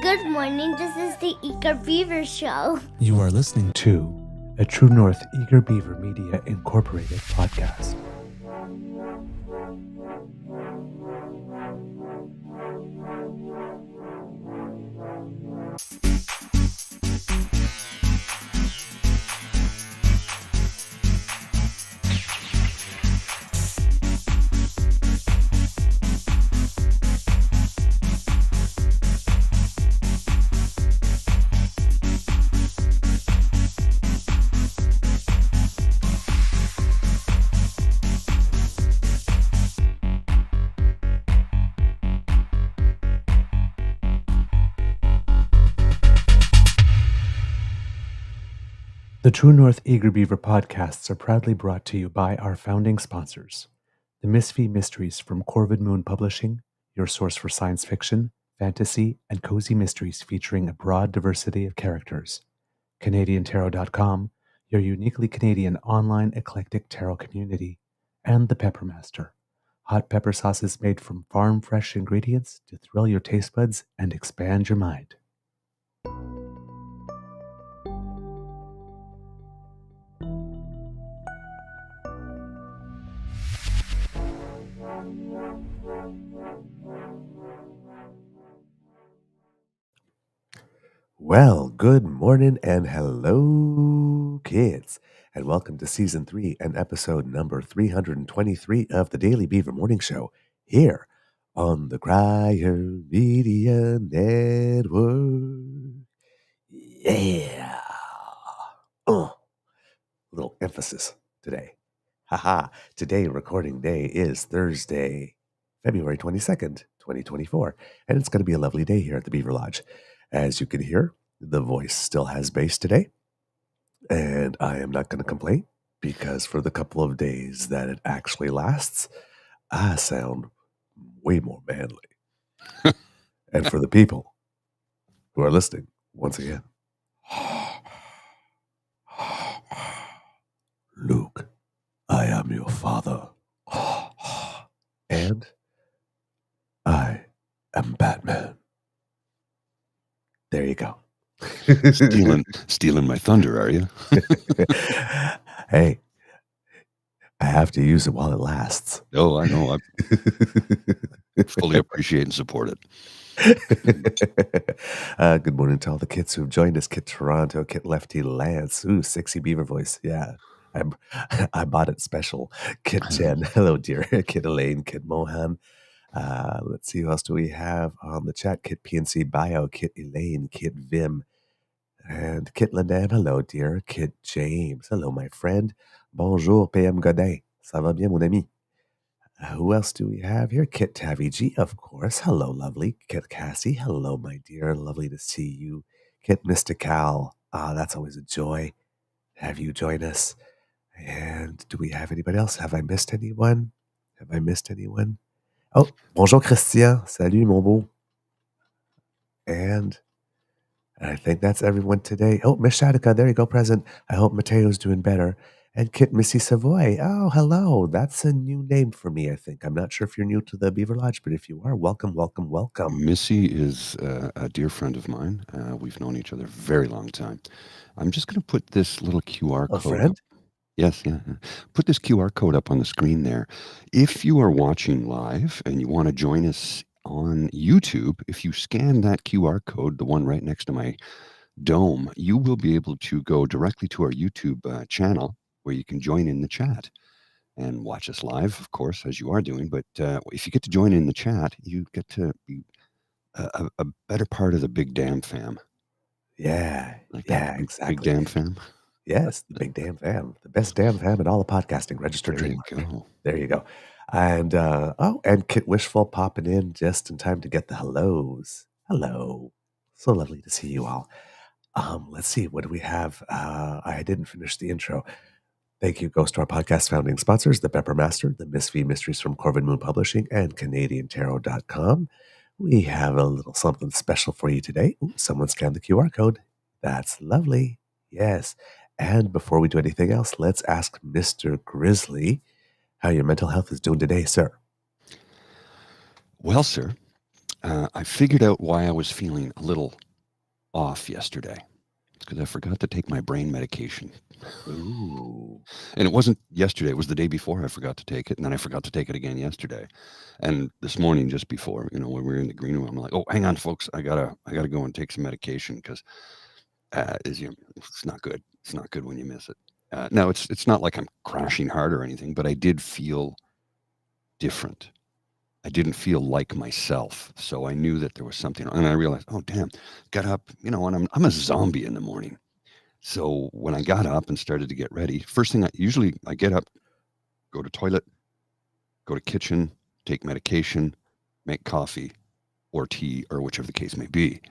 Good morning. This is the Eager Beaver Show. You are listening to a True North Eager Beaver Media Incorporated podcast. The True North Eager Beaver podcasts are proudly brought to you by our founding sponsors, the Misfit Mysteries from Corvid Moon Publishing, your source for science fiction, fantasy, and cozy mysteries featuring a broad diversity of characters, CanadianTarot.com, your uniquely Canadian online eclectic tarot community, and the Pepper Master, hot pepper sauces made from farm-fresh ingredients to thrill your taste buds and expand your mind. Well, good morning and hello, kids, and welcome to Season 3 and episode number 323 of the Daily Beaver Morning Show here on the Crier Media Network. Yeah. Little emphasis today. Haha. Today, recording day is Thursday, February 22nd, 2024, and it's going to be a lovely day here at the Beaver Lodge. As you can hear, the voice still has bass today, and I am not going to complain because for the couple of days that it actually lasts, I sound way more manly. And for the people who are listening, once again, Luke, I am your father. And I am Batman. There you go. Stealing my thunder, are you? Hey, I have to use it while it lasts. Oh, I know. I fully appreciate and support it. Good morning to all the kids who've joined us. Kit Toronto, Kit Lefty Lance. Ooh, sexy beaver voice. Yeah, I bought it special. Kit Jen. Hello, dear. Kit Elaine. Kit Mohan. Let's see, who else do we have on the chat? Kit PNC Bio. Kit Elaine. Kit Vim. And Kit Lindan, hello dear. Kit James, hello my friend. Bonjour PM Godin, ça va bien mon ami? Who else do we have here? Kit Tavi G, of course. Hello lovely. Kit Cassie, hello my dear. Lovely to see you. Kit Mystical, that's always a joy to have you join us. And do we have anybody else? Have I missed anyone? Oh, bonjour Christian, salut mon beau. And I think that's everyone today. Oh, Miss Shadika, there you go, present. I hope Mateo's doing better. And Kit Missy Savoy. Oh, hello. That's a new name for me, I think. I'm not sure if you're new to the Beaver Lodge, but if you are, welcome. Missy is a dear friend of mine. We've known each other a very long time. I'm just going to put this little QR code friend? up. Yes, yeah. Put this QR code up on the screen there. If you are watching live and you want to join us on YouTube, if you scan that QR code, the one right next to my dome, you will be able to go directly to our YouTube channel where you can join in the chat and watch us live, of course, as you are doing. But if you get to join in the chat, you get to be a better part of the Big Damn fam. Yeah, exactly. Big Damn fam. Yes, the Big Damn fam, the best damn fam in all of podcasting, registered trademark. There you go. And and Kit Wishful popping in just in time to get the hellos. Hello, so lovely to see you all. Let's see, what do we have? I didn't finish the intro. Thank you goes to our podcast founding sponsors, the Pepper Master, the Misfit Mysteries from Corvid Moon Publishing, and CanadianTarot.com. We have a little something special for you today. Ooh, someone scanned the QR code. That's lovely. Yes. And before we do anything else, let's ask Mr. Grizzly how your mental health is doing today, sir. Well, sir, I figured out why I was feeling a little off yesterday. It's because I forgot to take my brain medication. Ooh. And it wasn't yesterday. It was the day before I forgot to take it. And then I forgot to take it again yesterday. And this morning, just before, when we were in the green room, I'm like, oh, hang on, folks. I gotta go and take some medication because it's not good. It's not good when you miss it. Now, it's not like I'm crashing hard or anything, but I did feel different. I didn't feel like myself. So I knew that there was something. And I realized, oh, damn, got up, and I'm a zombie in the morning. So when I got up and started to get ready, first thing I get up, go to toilet, go to kitchen, take medication, make coffee or tea or whichever the case may be.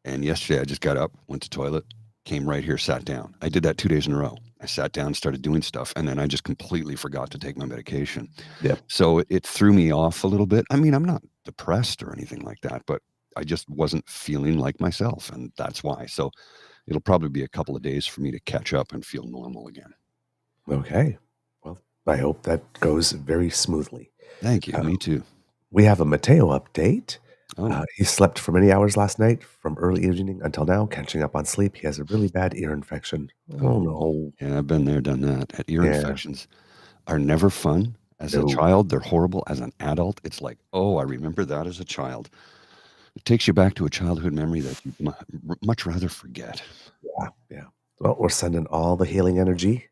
And yesterday I just got up, went to toilet, came right here, sat down. I did that 2 days in a row. I sat down, started doing stuff, and then I just completely forgot to take my medication. Yep. So it threw me off a little bit. I mean, I'm not depressed or anything like that, but I just wasn't feeling like myself, and that's why. So it'll probably be a couple of days for me to catch up and feel normal again. Okay. Well, I hope that goes very smoothly. Thank you. Me too. We have a Mateo update. Oh. He slept for many hours last night, from early evening until now, catching up on sleep. He has a really bad ear infection. Oh, no. Yeah, I've been there, done that. Ear infections are never fun. As No. a child, they're horrible. As an adult, it's like, oh, I remember that as a child. It takes you back to a childhood memory that you'd much rather forget. Yeah. Well, we're sending all the healing energy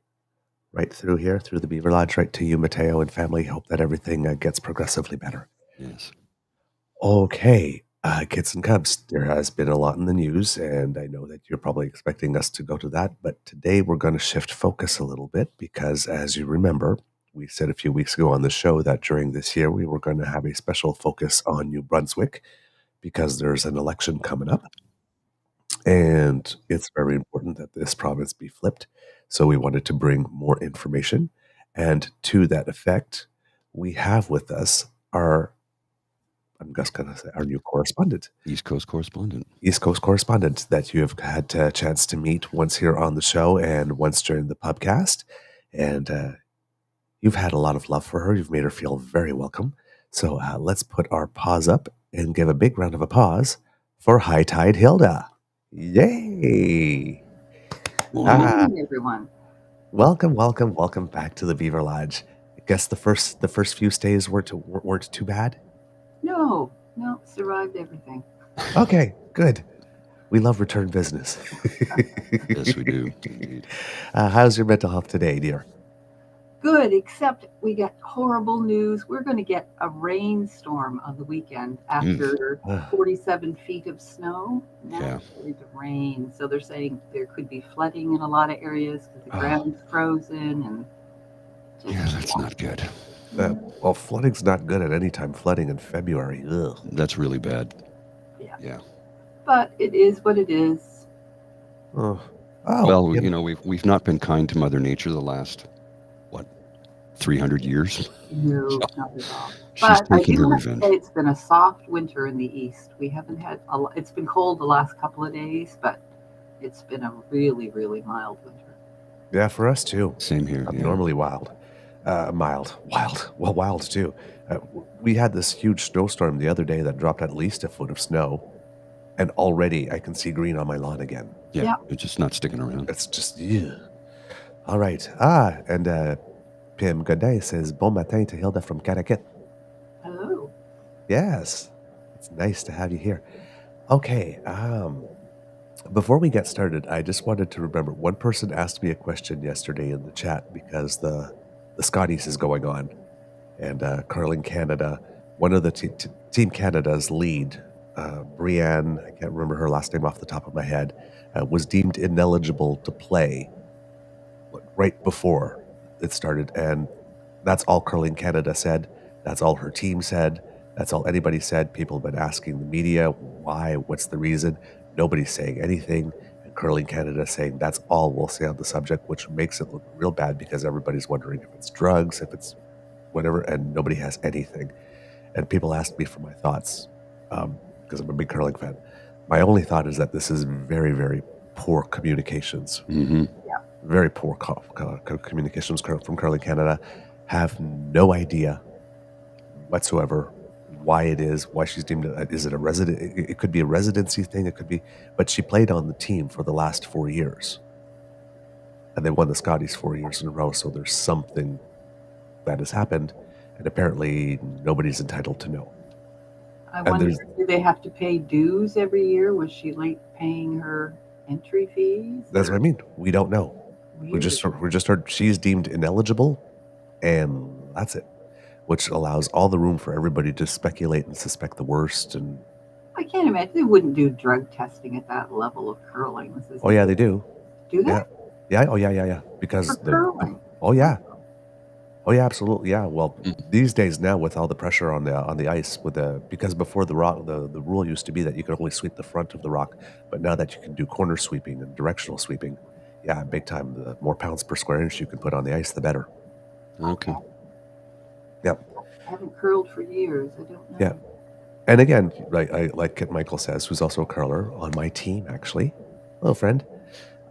right through here, through the Beaver Lodge, right to you, Mateo, and family. Hope that everything gets progressively better. Yes. Okay, kids and cubs, there has been a lot in the news, and I know that you're probably expecting us to go to that, but today we're going to shift focus a little bit because, as you remember, we said a few weeks ago on the show that during this year we were going to have a special focus on New Brunswick because there's an election coming up, and it's very important that this province be flipped. So we wanted to bring more information, and to that effect, we have with us our new correspondent. East Coast correspondent That you have had a chance to meet once here on the show and once during the pubcast. And you've had a lot of love for her. You've made her feel very welcome. So let's put our paws up and give a big round of applause for High Tide Hilda. Yay! Morning, everyone. Welcome back to the Beaver Lodge. I guess the first few stays weren't too bad. No, survived everything. Okay, good. We love return business. Yes, we do. Indeed. How's your mental health today, dear? Good, except we got horrible news. We're going to get a rainstorm on the weekend after 47 feet of snow. Now it's going to rain. So they're saying there could be flooding in a lot of areas because the ground's frozen. And that's not good. Well, flooding's not good at any time. Flooding in February. Ugh. That's really bad. Yeah. But it is what it is. Well, we've not been kind to Mother Nature the last 300 years. No, not at all. She's but taking her I do have revenge. to say it's been a soft winter in the east. We haven't had it's been cold the last couple of days, but it's been a really, really mild winter. Yeah, for us too. Same here. Abnormally wild. Mild. Well, wild too. We had this huge snowstorm the other day that dropped at least a foot of snow, and already I can see green on my lawn again. Yeah. It's just not sticking around. It's just, yeah. All right. And Pim Godet says, Bon matin to Hilda from Caraquet. Hello. Yes. It's nice to have you here. Okay. Before we get started, I just wanted to remember, one person asked me a question yesterday in the chat because the Scotties is going on. And Curling Canada, one of the Team Canada's lead, Brianne, I can't remember her last name off the top of my head, was deemed ineligible to play right before it started. And that's all Curling Canada said. That's all her team said. That's all anybody said. People have been asking the media, why, what's the reason? Nobody's saying anything. And Curling Canada saying that's all we'll say on the subject, which makes it look real bad because everybody's wondering if it's drugs, if it's whatever, and nobody has anything. And people asked me for my thoughts because I'm a big curling fan. My only thought is that this is very, very poor communications. Mm-hmm. Yeah. Very poor communications from Curling Canada. Have no idea whatsoever why it is, why she's deemed, is it a resident? It could be a residency thing. It could be, but she played on the team for the last 4 years. And they won the Scotties 4 years in a row. So there's something that has happened. And apparently nobody's entitled to know. I wonder, do they have to pay dues every year? Was she late paying her entry fees? That's what I mean. We don't know. We just heard she's deemed ineligible, and that's it. Which allows all the room for everybody to speculate and suspect the worst. And I can't imagine they wouldn't do drug testing at that level of curling. Oh yeah, they do. Do they? Yeah. Oh yeah. Because curling. Oh yeah. Oh yeah, absolutely. Yeah. Well, these days now, with all the pressure on the ice, because before the rule used to be that you could only sweep the front of the rock, but now that you can do corner sweeping and directional sweeping, yeah, big time. The more pounds per square inch you can put on the ice, the better. Okay. Yep. I haven't curled for years. I don't know. Yeah. And again, like Kit Michael says, who's also a curler on my team, actually, hello friend.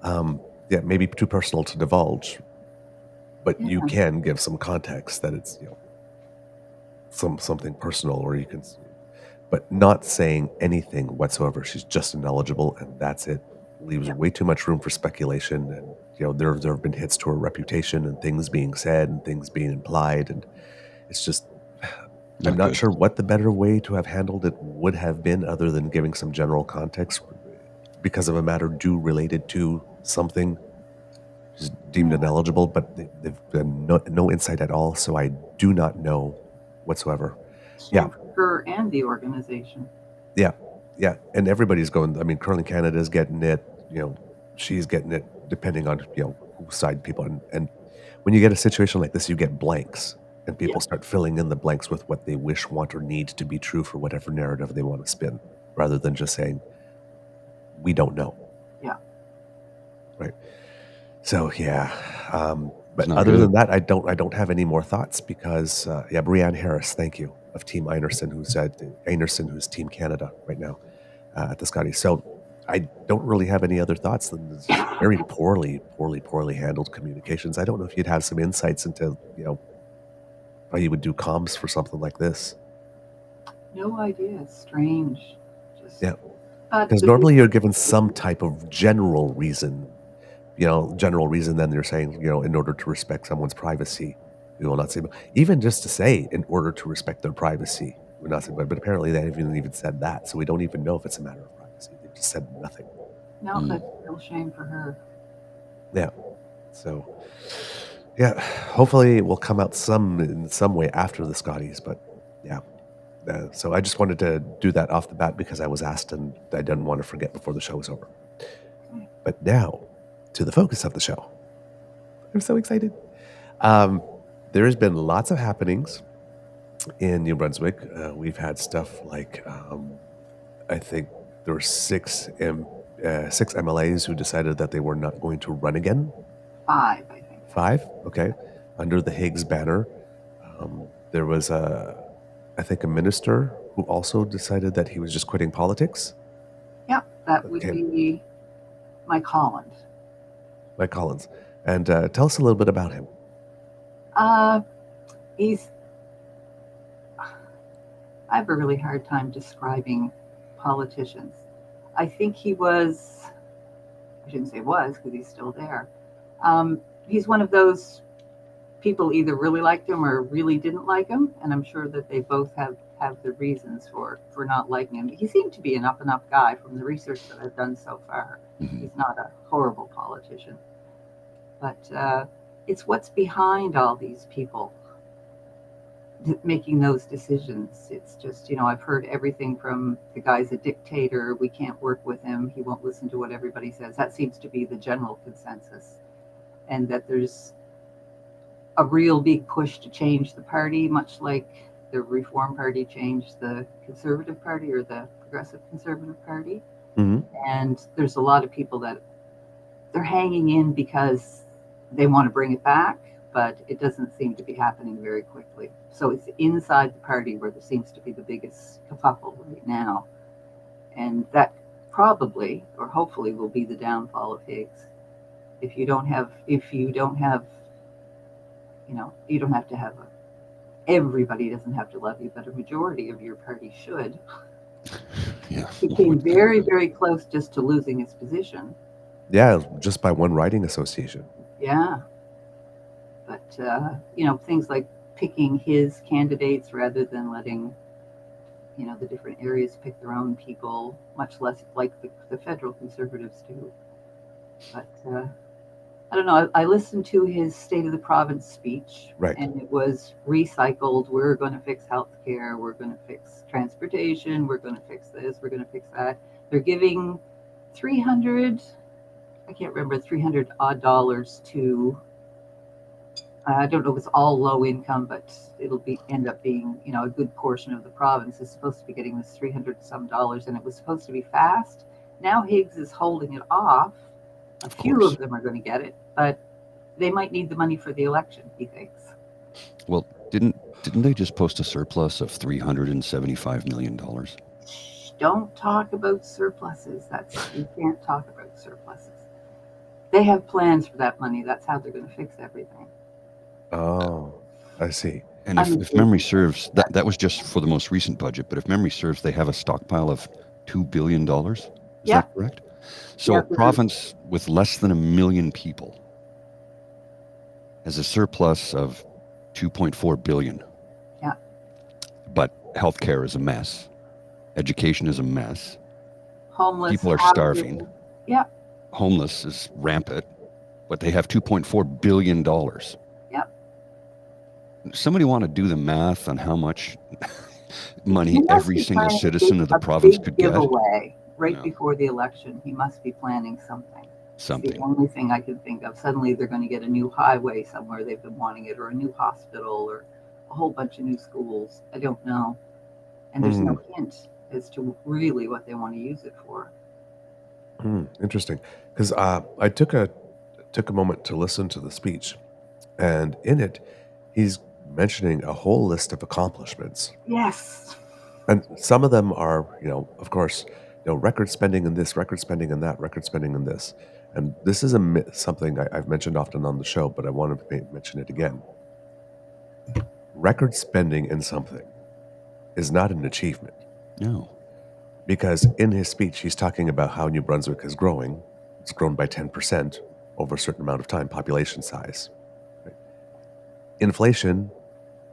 Yeah, maybe too personal to divulge. But you can give some context that it's something personal, or you can, but not saying anything whatsoever. She's just ineligible, and that's it. Leaves way too much room for speculation, and there have been hits to her reputation and things being said and things being implied, and it's just I'm not sure what the better way to have handled it would have been, other than giving some general context because of a matter due related to something. She's deemed ineligible, but they've been no insight at all, so I do not know whatsoever. For her and the organization. Yeah, and everybody's going. I mean, Curling Canada's getting it. She's getting it, depending on whose side people. And when you get a situation like this, you get blanks, and people start filling in the blanks with what they wish, want, or need to be true for whatever narrative they want to spin, rather than just saying, "We don't know." Yeah. Right. So but other than that, I don't have any more thoughts, because Brianne Harris, thank you, of Team Einarson, who's Team Canada right now at the Scotties. So I don't really have any other thoughts than this very poorly handled communications. I don't know if you'd have some insights into how you would do comms for something like this. No idea. It's strange. Because normally you're given some type of general reason. Then you're saying, in order to respect someone's privacy, we will not say, even just to say, in order to respect their privacy, we're not saying, but apparently they haven't even said that. So we don't even know if it's a matter of privacy. They just said nothing. No, that's a real shame for her. Yeah. So, hopefully it will come out in some way after the Scotties, but yeah. So I just wanted to do that off the bat because I was asked and I didn't want to forget before the show was over. But now, to the focus of the show. I'm so excited. There has been lots of happenings in New Brunswick. We've had stuff like, I think there were six MLAs who decided that they were not going to run again. 5, I think. 5? Okay. Under the Higgs banner. There was, I think, a minister who also decided that he was just quitting politics. Yeah, that would be Mike Holland. Mike Collins. And tell us a little bit about him. I have a really hard time describing politicians. I think he was, I shouldn't say was, because he's still there. He's one of those people either really liked him or really didn't like him, and I'm sure that they both have the reasons for not liking him. He seemed to be an up-and-up guy from the research that I've done so far. He's not a horrible politician. But it's what's behind all these people making those decisions. It's just, I've heard everything from the guy's a dictator, we can't work with him, he won't listen to what everybody says. That seems to be the general consensus. And that there's a real big push to change the party, much like the Reform Party changed the Conservative Party or the Progressive Conservative Party. Mm-hmm. And there's a lot of people that they're hanging in because they want to bring it back, but it doesn't seem to be happening very quickly. So it's inside the party where there seems to be the biggest kerfuffle right now. And that probably, or hopefully, will be the downfall of Higgs. You don't have to have everybody doesn't have to love you, but a majority of your party should. Yeah. He came very, very close just to losing his position. Yeah, just by one riding association. Yeah. But, things like picking his candidates rather than letting, the different areas pick their own people, much less like the federal conservatives do. But I don't know. I listened to his State of the Province speech, Right. and it was recycled. We're going to fix healthcare. We're going to fix transportation. We're going to fix this. We're going to fix that. They're giving 300, I can't remember, 300 odd dollars to, I don't know if it's all low income, but it'll end up being, a good portion of the province is supposed to be getting this 300 some dollars, and it was supposed to be fast. Now Higgs is holding it off. A few of them are going to get it, but they might need the money for the election, he thinks. Well, didn't they just post a surplus of $375 million? Shh, don't talk about surpluses. You can't talk about surpluses. They have plans for that money. That's how they're going to fix everything. Oh, I see. And if memory serves, that was just for the most recent budget, but if memory serves, they have a stockpile of $2 billion. Is that correct? So a province with less than 1 million people has a surplus of $2.4 billion. Yeah. But healthcare is a mess. Education is a mess. Homeless. People are starving. Yeah. Homeless is rampant, but they have $2.4 billion. Yep. Somebody want to do the math on how much money every single citizen of the province could get? Giveaway. Right before the election, he must be planning something. It's the only thing I can think of. Suddenly they're going to get a new highway somewhere they've been wanting it, or a new hospital, or a whole bunch of new schools. I don't know. And there's no hint as to really what they want to use it for. Interesting. Because I took a moment to listen to the speech, and in it, he's mentioning a whole list of accomplishments. Yes. And some of them are, of course, record spending in this, record spending in that, record spending in this. And this is something I've mentioned often on the show, but I want to mention it again. Record spending in something is not an achievement. No. Because in his speech, he's talking about how New Brunswick is growing. It's grown by 10% over a certain amount of time, population size. Right? Inflation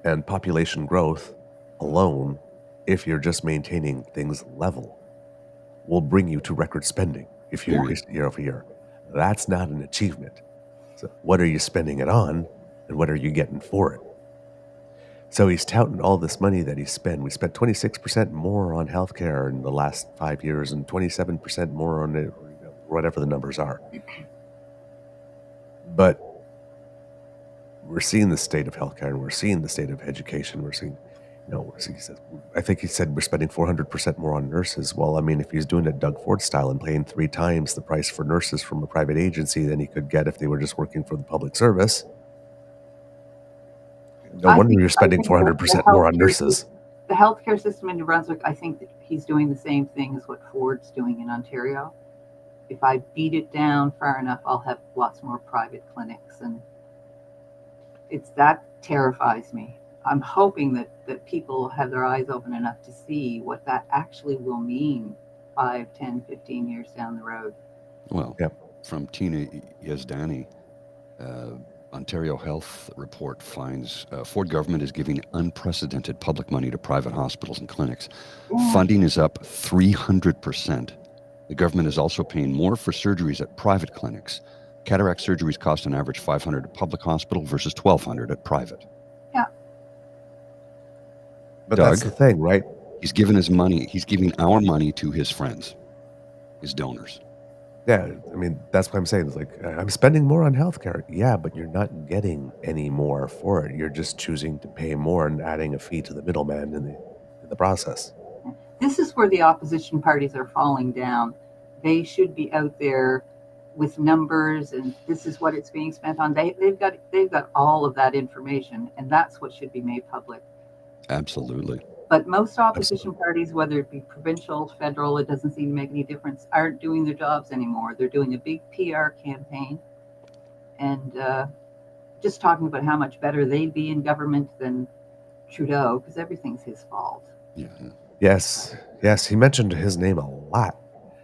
and population growth alone, if you're just maintaining things level, will bring you to record spending if you increase year over year. That's not an achievement. So what are you spending it on, and what are you getting for it? So he's touting all this money that he spent. We spent 26% more on healthcare in the last 5 years, and 27% more on it, whatever the numbers are. But we're seeing the state of healthcare, and we're seeing the state of education. We're seeing, I think he said we're spending 400% more on nurses. Well, I mean, if he's doing it Doug Ford style and paying 3 times the price for nurses from a private agency than he could get if they were just working for the public service, no wonder you're spending 400% more on nurses. The healthcare system in New Brunswick, I think that he's doing the same thing as what Ford's doing in Ontario. If I beat it down far enough, I'll have lots more private clinics, and that terrifies me. I'm hoping that people have their eyes open enough to see what that actually will mean 5, 10, 15 years down the road. Well, from Tina Yazdani, Ontario Health Report finds Ford government is giving unprecedented public money to private hospitals and clinics. Yeah. Funding is up 300%. The government is also paying more for surgeries at private clinics. Cataract surgeries cost on average $500 at public hospital versus $1,200 at private. Yeah. But Doug, that's the thing, right? He's giving his money. He's giving our money to his friends, his donors. Yeah, I mean, that's what I'm saying. It's like, I'm spending more on healthcare. Yeah, but you're not getting any more for it. You're just choosing to pay more and adding a fee to the middleman in the process. This is where the opposition parties are falling down. They should be out there with numbers, and this is what it's being spent on. They've got all of that information, and that's what should be made public. Absolutely. But most opposition parties, whether it be provincial, federal, it doesn't seem to make any difference, aren't doing their jobs anymore. They're doing a big PR campaign and just talking about how much better they'd be in government than Trudeau, because everything's his fault. Yeah. Yes, he mentioned his name a lot.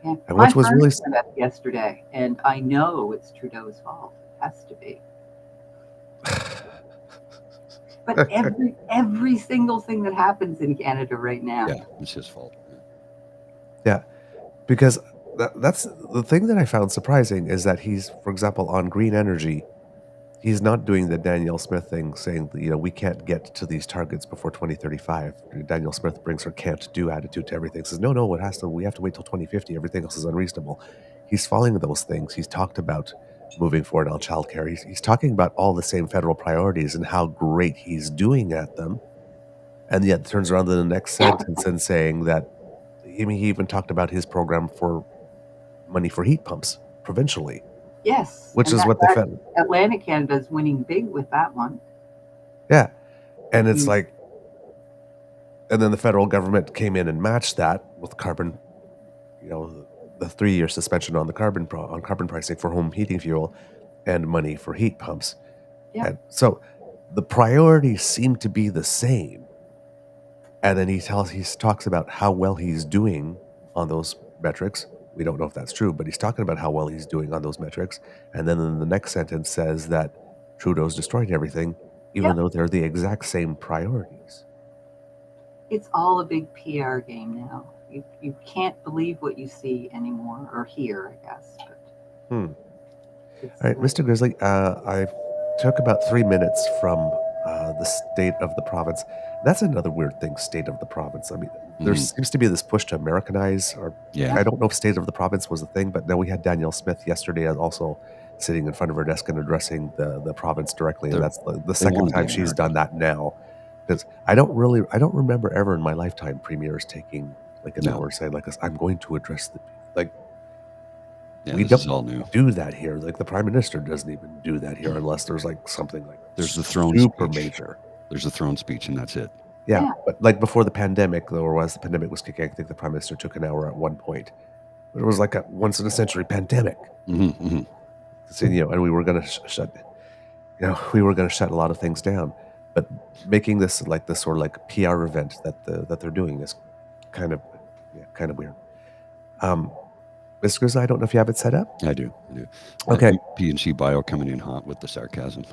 Yeah. And My which was friend really said that yesterday, and I know it's Trudeau's fault. It has to be. But every single thing that happens in Canada right now. Yeah, it's his fault. Yeah, because that's the thing that I found surprising is that he's, for example, on green energy, he's not doing the Danielle Smith thing, saying that, we can't get to these targets before 2035. Danielle Smith brings her can't-do attitude to everything. Says, no, we have to wait till 2050. Everything else is unreasonable. He's following those things. He's talked about moving forward on childcare. He's talking about all the same federal priorities and how great he's doing at them. And yet turns around in the next sentence and saying that, he even talked about his program for money for heat pumps provincially. Yes. Which is what the Fed... Atlantic Canada is winning big with that one. Yeah. And it's like, and then the federal government came in and matched that with carbon, the 3-year suspension on the carbon pricing for home heating fuel and money for heat pumps. Yeah. And so the priorities seem to be the same. And then he talks about how well he's doing on those metrics. We don't know if that's true, but he's talking about how well he's doing on those metrics. And then in the next sentence says that Trudeau's destroyed everything, even though they're the exact same priorities. It's all a big PR game now. You can't believe what you see anymore, or hear, I guess. But All right, Mr. Grizzly, I took about 3 minutes from the state of the province. That's another weird thing, state of the province. I mean, there seems to be this push to Americanize, or I don't know if state of the province was the thing, but then we had Danielle Smith yesterday also sitting in front of her desk and addressing the province directly, and that's the second time she's done that now. Because I don't remember ever in my lifetime premiers taking like an hour saying like, I'm going to address we don't do that here. Like the prime minister doesn't even do that here unless there's like something like there's the throne super speech. Major. There's a throne speech and that's it. Yeah, but like before the pandemic, the pandemic was kicking, I think the prime minister took an hour at one point. But it was like a once in a century pandemic. So, and we were going to shut a lot of things down. But making this like this sort of like PR event that they're doing is kind of weird. Mr. Grizzly, I don't know if you have it set up. I do. Okay. PNC Bio coming in hot with the sarcasm.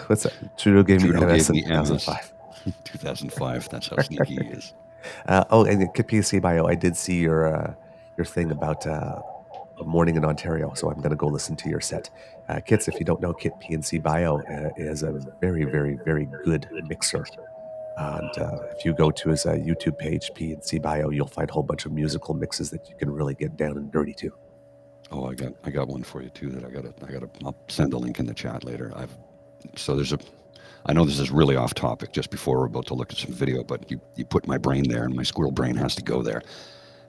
What's that? Trudeau gave me MS in 2005. 2005. That's how sneaky he is. And PNC Bio, I did see your thing about a morning in Ontario, so I'm going to go listen to your set. Kits, if you don't know, Kit PNC Bio is a very, very, very good mixer. And if you go to his YouTube page, PNC Bio, you'll find a whole bunch of musical mixes that you can really get down and dirty to. Oh, I got one for you too. I'll send a link in the chat later. I know this is really off topic. Just before we're about to look at some video, but you put my brain there, and my squirrel brain has to go there.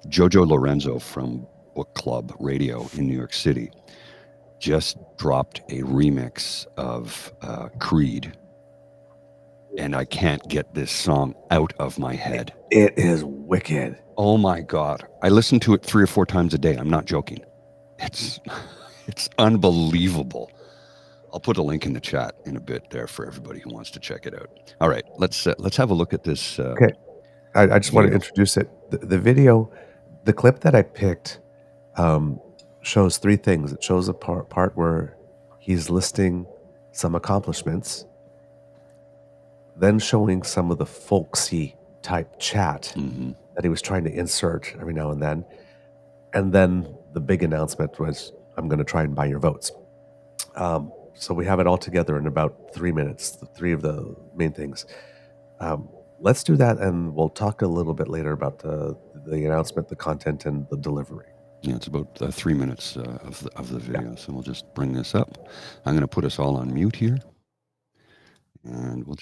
Jojo Lorenzo from Book Club Radio in New York City just dropped a remix of Creed. And I can't get this song out of my head. It is wicked. Oh my God. I listen to it 3 or 4 times a day. I'm not joking. It's unbelievable. I'll put a link in the chat in a bit there for everybody who wants to check it out. All right, let's have a look at this. Okay. I just want to introduce it. The video, the clip that I picked shows 3 things. It shows a part where he's listing some accomplishments, then showing some of the folksy type chat that he was trying to insert every now and then. And then the big announcement was, I'm going to try and buy your votes. So we have it all together in about 3 minutes, the 3 of the main things. Let's do that, and we'll talk a little bit later about the announcement, the content, and the delivery. Yeah, it's about 3 minutes of the video, so we'll just bring this up. I'm going to put us all on mute here, and we'll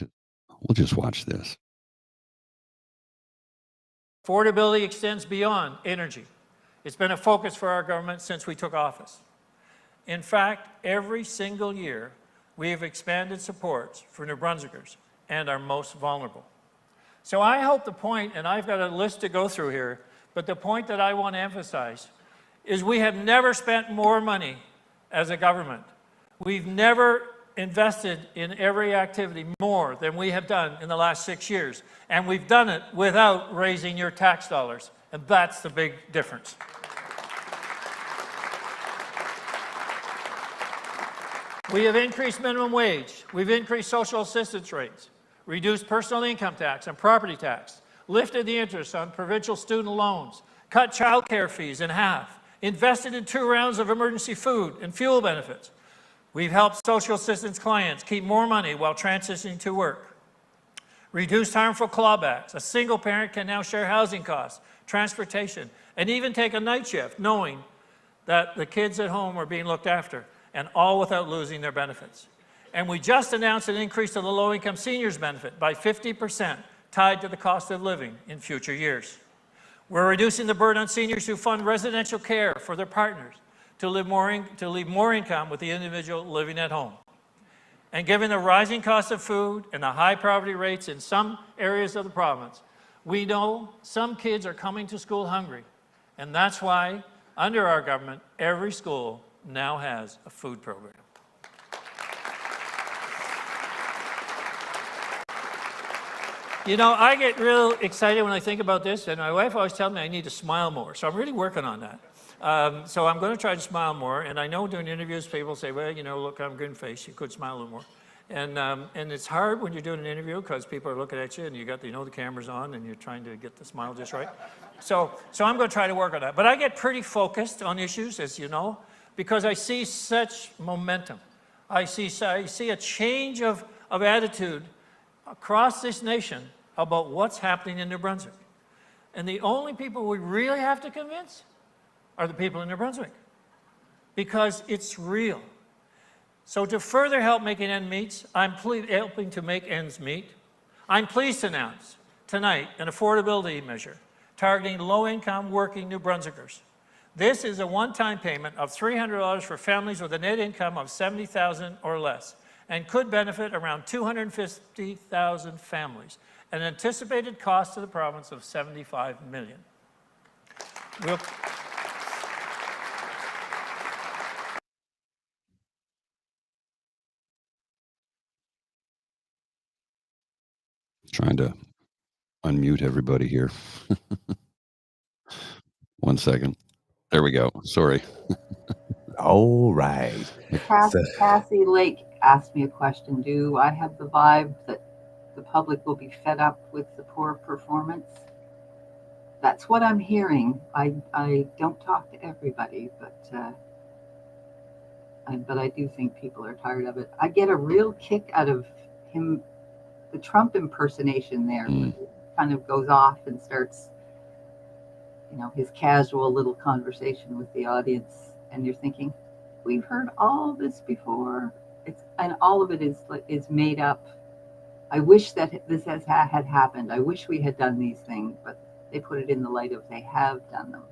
just watch this. Affordability extends beyond energy. It's been a focus for our government since we took office. In fact, every single year, we have expanded supports for New Brunswickers and our most vulnerable. So I hope the point, and I've got a list to go through here, but the point that I want to emphasize is we have never spent more money as a government. We've never invested in every activity more than we have done in the last 6 years. And we've done it without raising your tax dollars. And that's the big difference. We have increased minimum wage. We've increased social assistance rates, reduced personal income tax and property tax, lifted the interest on provincial student loans, cut childcare fees in half, invested in 2 rounds of emergency food and fuel benefits. We've helped social assistance clients keep more money while transitioning to work. Reduced harmful clawbacks. A single parent can now share housing costs, transportation, and even take a night shift, knowing that the kids at home are being looked after, and all without losing their benefits. And we just announced an increase to the low-income seniors benefit by 50%, tied to the cost of living in future years. We're reducing the burden on seniors who fund residential care for their partners to leave more income with the individual living at home. And given the rising cost of food and the high poverty rates in some areas of the province, we know some kids are coming to school hungry. And that's why, under our government, every school now has a food program. You know, I get real excited when I think about this, and my wife always tells me I need to smile more, so I'm really working on that. So I'm going to try to smile more, and I know during interviews people say, well, you know, look, I'm grin-faced, you could smile a little more. And it's hard when you're doing an interview because people are looking at you and you got, you know, the camera's on and you're trying to get the smile just right. So I'm going to try to work on that. But I get pretty focused on issues, as you know, because I see such momentum. I see a change of attitude across this nation about what's happening in New Brunswick. And the only people we really have to convince are the people in New Brunswick, because it's real. So to further help making ends meet, helping to make ends meet, I'm pleased to announce tonight an affordability measure targeting low-income working New Brunswickers. This is a one-time payment of $300 for families with a net income of $70,000 or less, and could benefit around 250,000 families, an anticipated cost to the province of $75 million. Trying to unmute everybody here. 1 second. There we go. Sorry. All right. Cassie Lake asked me a question. Do I have the vibe that the public will be fed up with the poor performance? That's what I'm hearing. I don't talk to everybody, but I do think people are tired of it. I get a real kick out of him, the Trump impersonation there. Kind of goes off and starts, you know, his casual little conversation with the audience, and you're thinking, we've heard all this before. And all of it is made up. I wish that this had happened. I wish we had done these things, but they put it in the light of they have done them.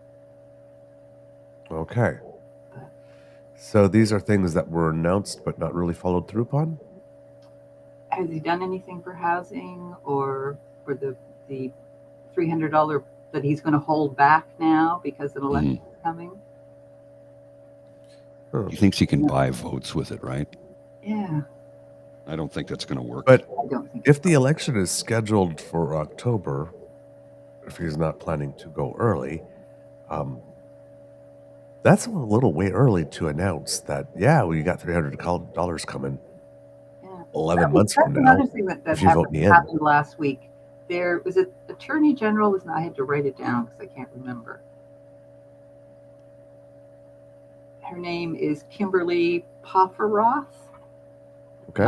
Okay. So these are things that were announced but not really followed through upon? Has he done anything for housing or for the $300 that he's going to hold back now because an election is coming? He thinks he can buy votes with it, right? Yeah. I don't think that's going to work. But if the election is scheduled for October, if he's not planning to go early, that's a little way early to announce that, yeah, we got $300 coming 11 months from now. Another thing that happened last week. There was an attorney general, I had to write it down because I can't remember. Her name is Kimberly Pofferoth. Okay.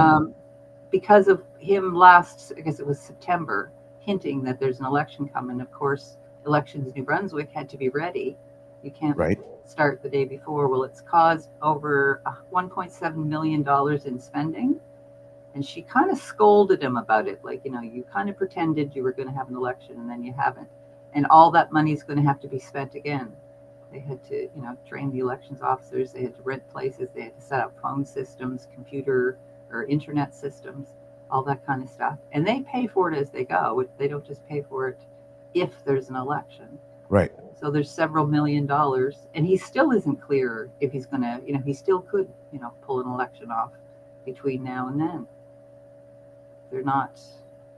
Because of him last, I guess it was September, hinting that there's an election coming. Of course, elections in New Brunswick had to be ready. You can't start the day before. Well, it's caused over $1.7 million in spending. And she kind of scolded him about it. Like, you know, you kind of pretended you were going to have an election and then you haven't. And all that money is going to have to be spent again. They had to, you know, train the elections officers. They had to rent places. They had to set up phone systems, computer or internet systems, all that kind of stuff. And they pay for it as they go. They don't just pay for it if there's an election. Right. So there's several $1 million. And he still isn't clear if he's going to, you know, he still could, you know, pull an election off between now and then.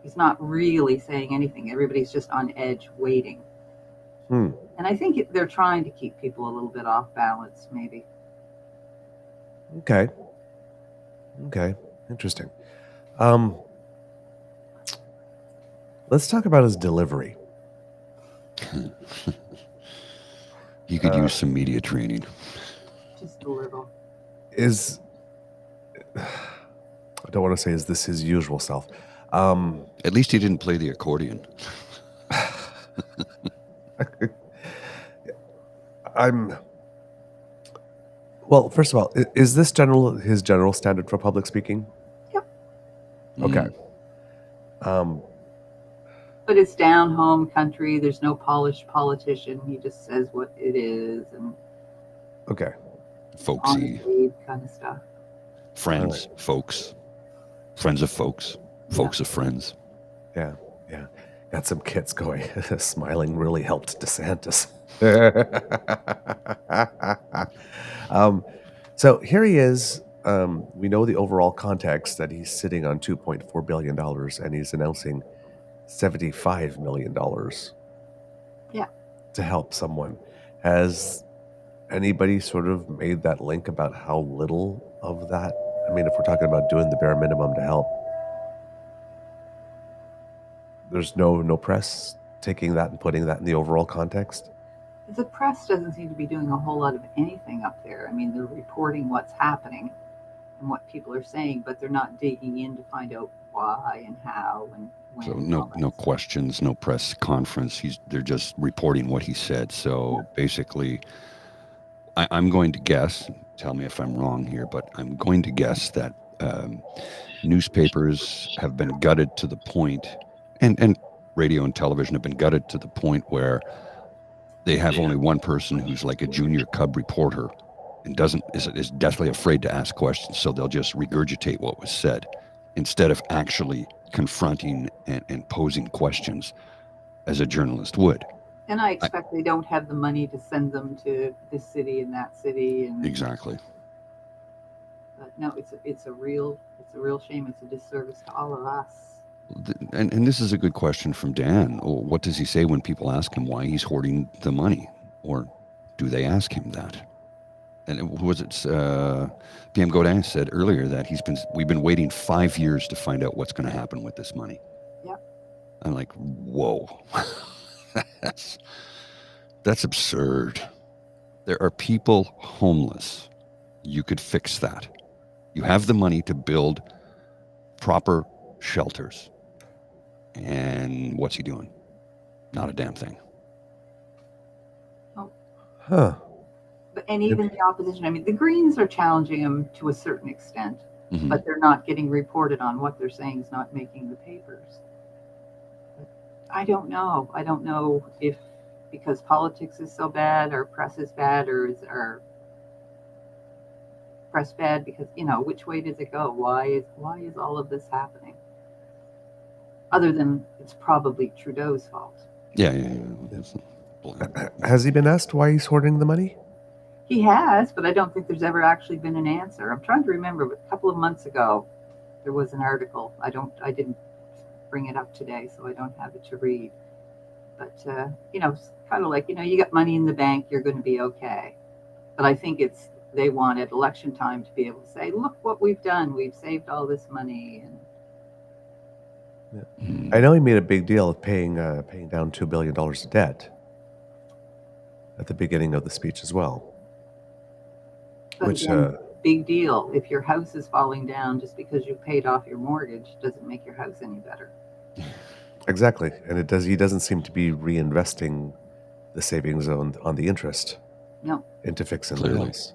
He's not really saying anything. Everybody's just on edge waiting. And I think they're trying to keep people a little bit off balance, maybe. Okay. Interesting. Let's talk about his delivery. He could use some media training. Just a little. I don't want to say is this his usual self. At least he didn't play the accordion. Well, first of all, is this his general standard for public speaking? Yep. Okay. But it's down home country. There's no polished politician. He just says what it is and folksy kind of stuff. Friends, folks, friends of folks, folks of friends. Yeah. Got some kits going. Smiling really helped DeSantis. So here he is. We know the overall context that he's sitting on $2.4 billion and he's announcing $75 million to help someone. Has anybody sort of made that link about how little of that? I mean, if we're talking about doing the bare minimum to help, there's no press taking that and putting that in the overall context? The press doesn't seem to be doing a whole lot of anything up there. I mean, they're reporting what's happening and what people are saying, but they're not digging in to find out why and how and when. So no questions, no press conference. They're just reporting what he said. So basically, I'm going to guess, tell me if I'm wrong here, but I'm going to guess that newspapers have been gutted to the point, and radio and television have been gutted to the point where they have only one person who's like a junior cub reporter and is deathly afraid to ask questions. So they'll just regurgitate what was said instead of actually confronting and posing questions as a journalist would. And I expect they don't have the money to send them to this city and that city. And exactly. But no, it's a real shame. It's a disservice to all of us. And this is a good question from Dan. What does he say when people ask him why he's hoarding the money? Or do they ask him that? And PM Godin said earlier that we've been waiting 5 years to find out what's going to happen with this money. Yep. I'm like, whoa. That's absurd. There are people homeless. You could fix that. You have the money to build proper shelters. And what's he doing? Not a damn thing. Oh. Huh. And even the opposition, I mean, the Greens are challenging him to a certain extent, but they're not getting reported on. What they're saying is not making the papers. I don't know. I don't know if because politics is so bad, or press is bad, or is our press bad? Because which way does it go? Why is all of this happening? Other than it's probably Trudeau's fault. Yeah. Has he been asked why he's hoarding the money? He has, but I don't think there's ever actually been an answer. I'm trying to remember, but a couple of months ago, there was an article. I didn't bring it up today, so I don't have it to read. But, kind of like, you got money in the bank, you're going to be okay. But I think they want at election time to be able to say, look what we've done. We've saved all this money. I know he made a big deal of paying down $2 billion of debt at the beginning of the speech as well. But Which again, big deal. If your house is falling down just because you paid off your mortgage, doesn't make your house any better. Exactly, and he doesn't seem to be reinvesting the savings on the interest. No. Into fixing the house.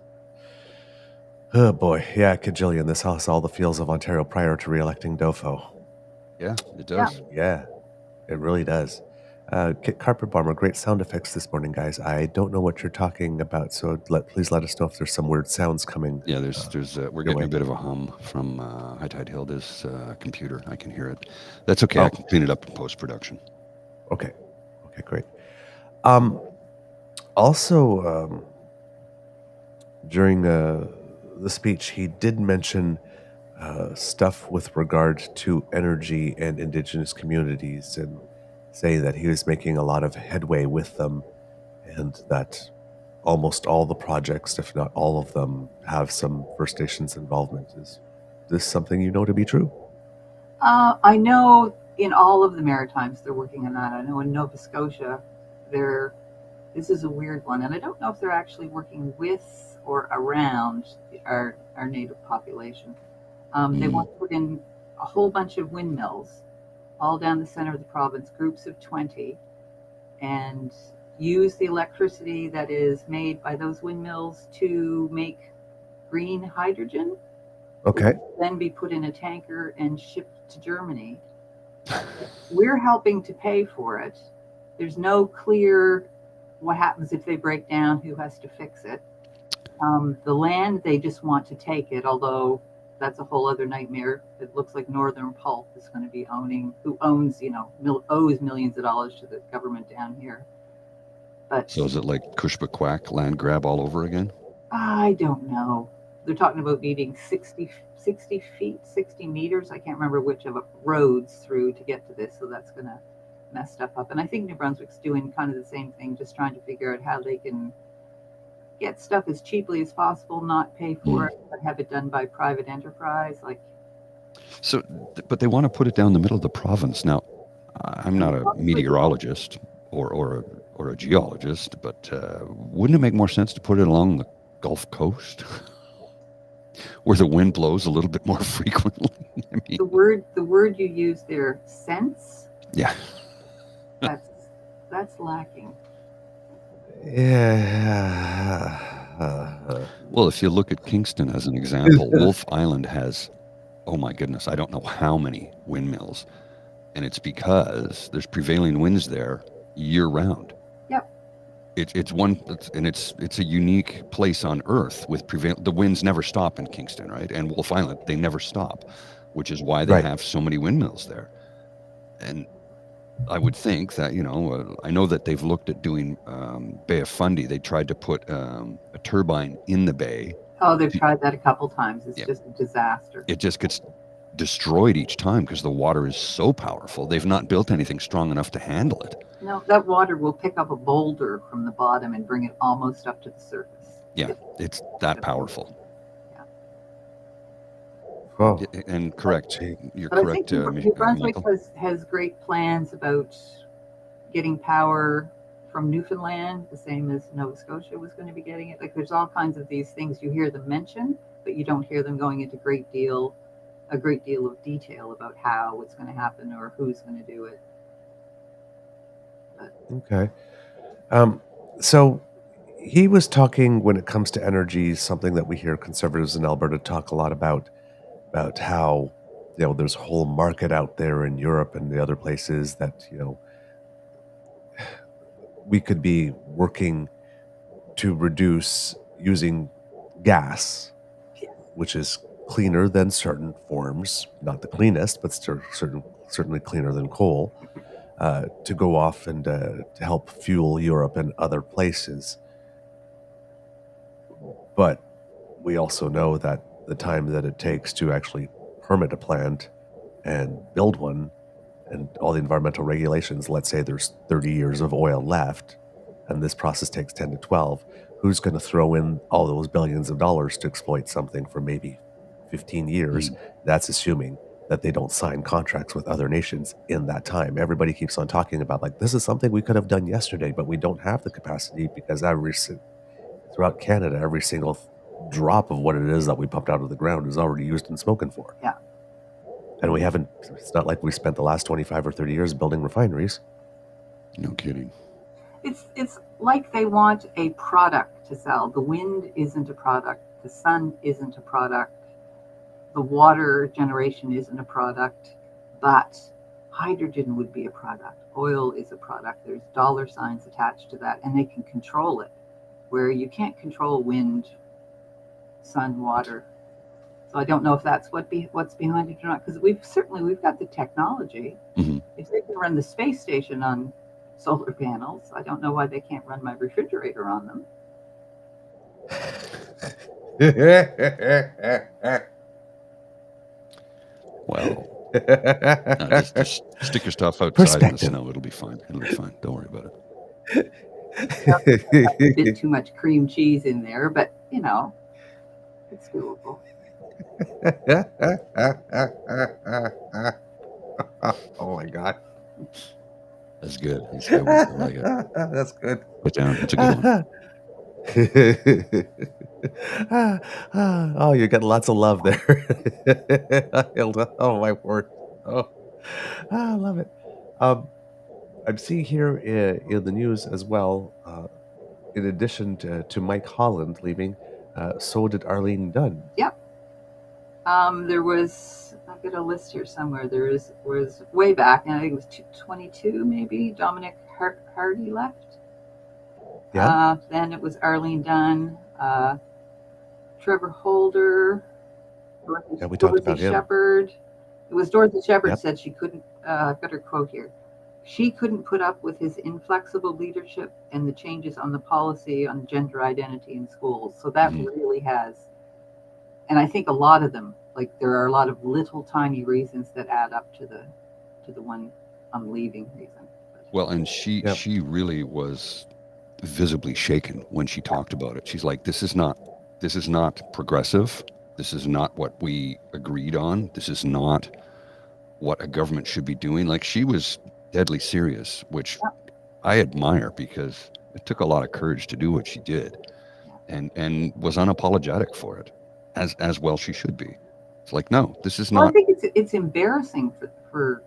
Oh boy, yeah, Kajillion, this has all the feels of Ontario prior to re-electing Dofo. Yeah, it does. Yeah, it really does. Kit Carpet Bomber, great sound effects this morning, guys. I don't know what you're talking about, so please let us know if there's some weird sounds coming. Yeah, we're getting a bit of a hum from High Tide Hilda's computer. I can hear it. That's okay. I can clean it up in post-production. Okay, great. Also, during the speech, he did mention stuff with regard to energy and indigenous communities, and saying that he was making a lot of headway with them, and that almost all the projects, if not all of them, have some First Nations involvement. Is this something you know to be true? I know in all of the Maritimes they're working on that. I know in Nova Scotia, this is a weird one, and I don't know if they're actually working with or around our native population. They want to put in a whole bunch of windmills all down the center of the province, groups of 20, and use the electricity that is made by those windmills to make green hydrogen. Okay. Then be put in a tanker and shipped to Germany. We're helping to pay for it. There's no clear what happens if they break down, who has to fix it. The land, they just want to take it, although that's a whole other nightmare. It looks like Northern Pulp is going to be owes millions of dollars to the government down here. But so is it like Cushbequack land grab all over again? I don't know. They're talking about needing 60 feet, 60 meters. I can't remember which of roads through to get to this. So that's going to mess stuff up. And I think New Brunswick's doing kind of the same thing, just trying to figure out how they can get stuff as cheaply as possible, not pay for it, but have it done by private enterprise. So, but they want to put it down the middle of the province. Now, I'm not a meteorologist or a geologist, but wouldn't it make more sense to put it along the Gulf Coast, where the wind blows a little bit more frequently? I mean, the word you use there, sense. Yeah, that's lacking. Yeah. Well, if you look at Kingston as an example, Wolf Island has, oh my goodness, I don't know how many windmills, and it's because there's prevailing winds there year round. Yep. It's a unique place on Earth with the winds never stop in Kingston, right? And Wolf Island, they never stop, which is why they have so many windmills there. And I would think that, I know that they've looked at doing Bay of Fundy. They tried to put a turbine in the bay. Oh, they've tried that a couple times. It's just a disaster. It just gets destroyed each time because the water is so powerful. They've not built anything strong enough to handle it. No, that water will pick up a boulder from the bottom and bring it almost up to the surface. Yeah, it's that powerful. Oh. And correct. You're but correct. I think New Brunswick has great plans about getting power from Newfoundland, the same as Nova Scotia was going to be getting it. Like there's all kinds of these things you hear them mention, but you don't hear them going into a great deal of detail about how it's going to happen or who's going to do it. Okay. So he was talking, when it comes to energy, something that we hear conservatives in Alberta talk a lot about how, there's a whole market out there in Europe and the other places that, we could be working to reduce using gas, which is cleaner than certain forms, not the cleanest, but certainly cleaner than coal, to go off and to help fuel Europe and other places. But we also know that the time that it takes to actually permit a plant and build one and all the environmental regulations, let's say there's 30 years of oil left and this process takes 10 to 12, who's going to throw in all those billions of dollars to exploit something for maybe 15 years? That's assuming that they don't sign contracts with other nations in that time. Everybody keeps on talking about this is something we could have done yesterday, but we don't have the capacity because throughout Canada, every single drop of what it is that we pumped out of the ground is already used and spoken for. Yeah. And it's not like we spent the last 25 or 30 years building refineries. No kidding. It's like they want a product to sell. The wind isn't a product. The sun isn't a product. The water generation isn't a product, but hydrogen would be a product. Oil is a product. There's dollar signs attached to that, and they can control it, where you can't control wind, sun, water. So I don't know if that's what's behind it or not, because we've got the technology. Mm-hmm. If they can run the space station on solar panels, I don't know why they can't run my refrigerator on them. Well, no, just stick your stuff outside in the snow. It'll be fine. It'll be fine. Don't worry about it. A bit too much cream cheese in there, but it's doable. Oh my God. That's good. That's good. I like it. That's good. Put down. It's a good one. Oh, you're getting lots of love there. Oh my word. Oh, I love it. I'm seeing here in the news as well, in addition to Mike Holland leaving, so did Arlene Dunn. Yep. There was, I've got a list here somewhere. There was way back, and I think it was 22 maybe, Dominic Hardy left. Yeah. Then it was Arlene Dunn, Trevor Holder, Dorothy Shepherd. It was Dorothy Shepherd said she couldn't, I've got her quote here. She couldn't put up with his inflexible leadership and the changes on the policy on gender identity in schools. So that really has, and I think a lot of them, like there are a lot of little tiny reasons that add up to the one I'm leaving reason. Well, and she really was visibly shaken when she talked about it. She's like, this is not progressive. This is not what we agreed on. This is not what a government should be doing. Like, she was deadly serious, which I admire, because it took a lot of courage to do what she did, and was unapologetic for it, as well she should be. It's like, no, this is not. I think it's embarrassing for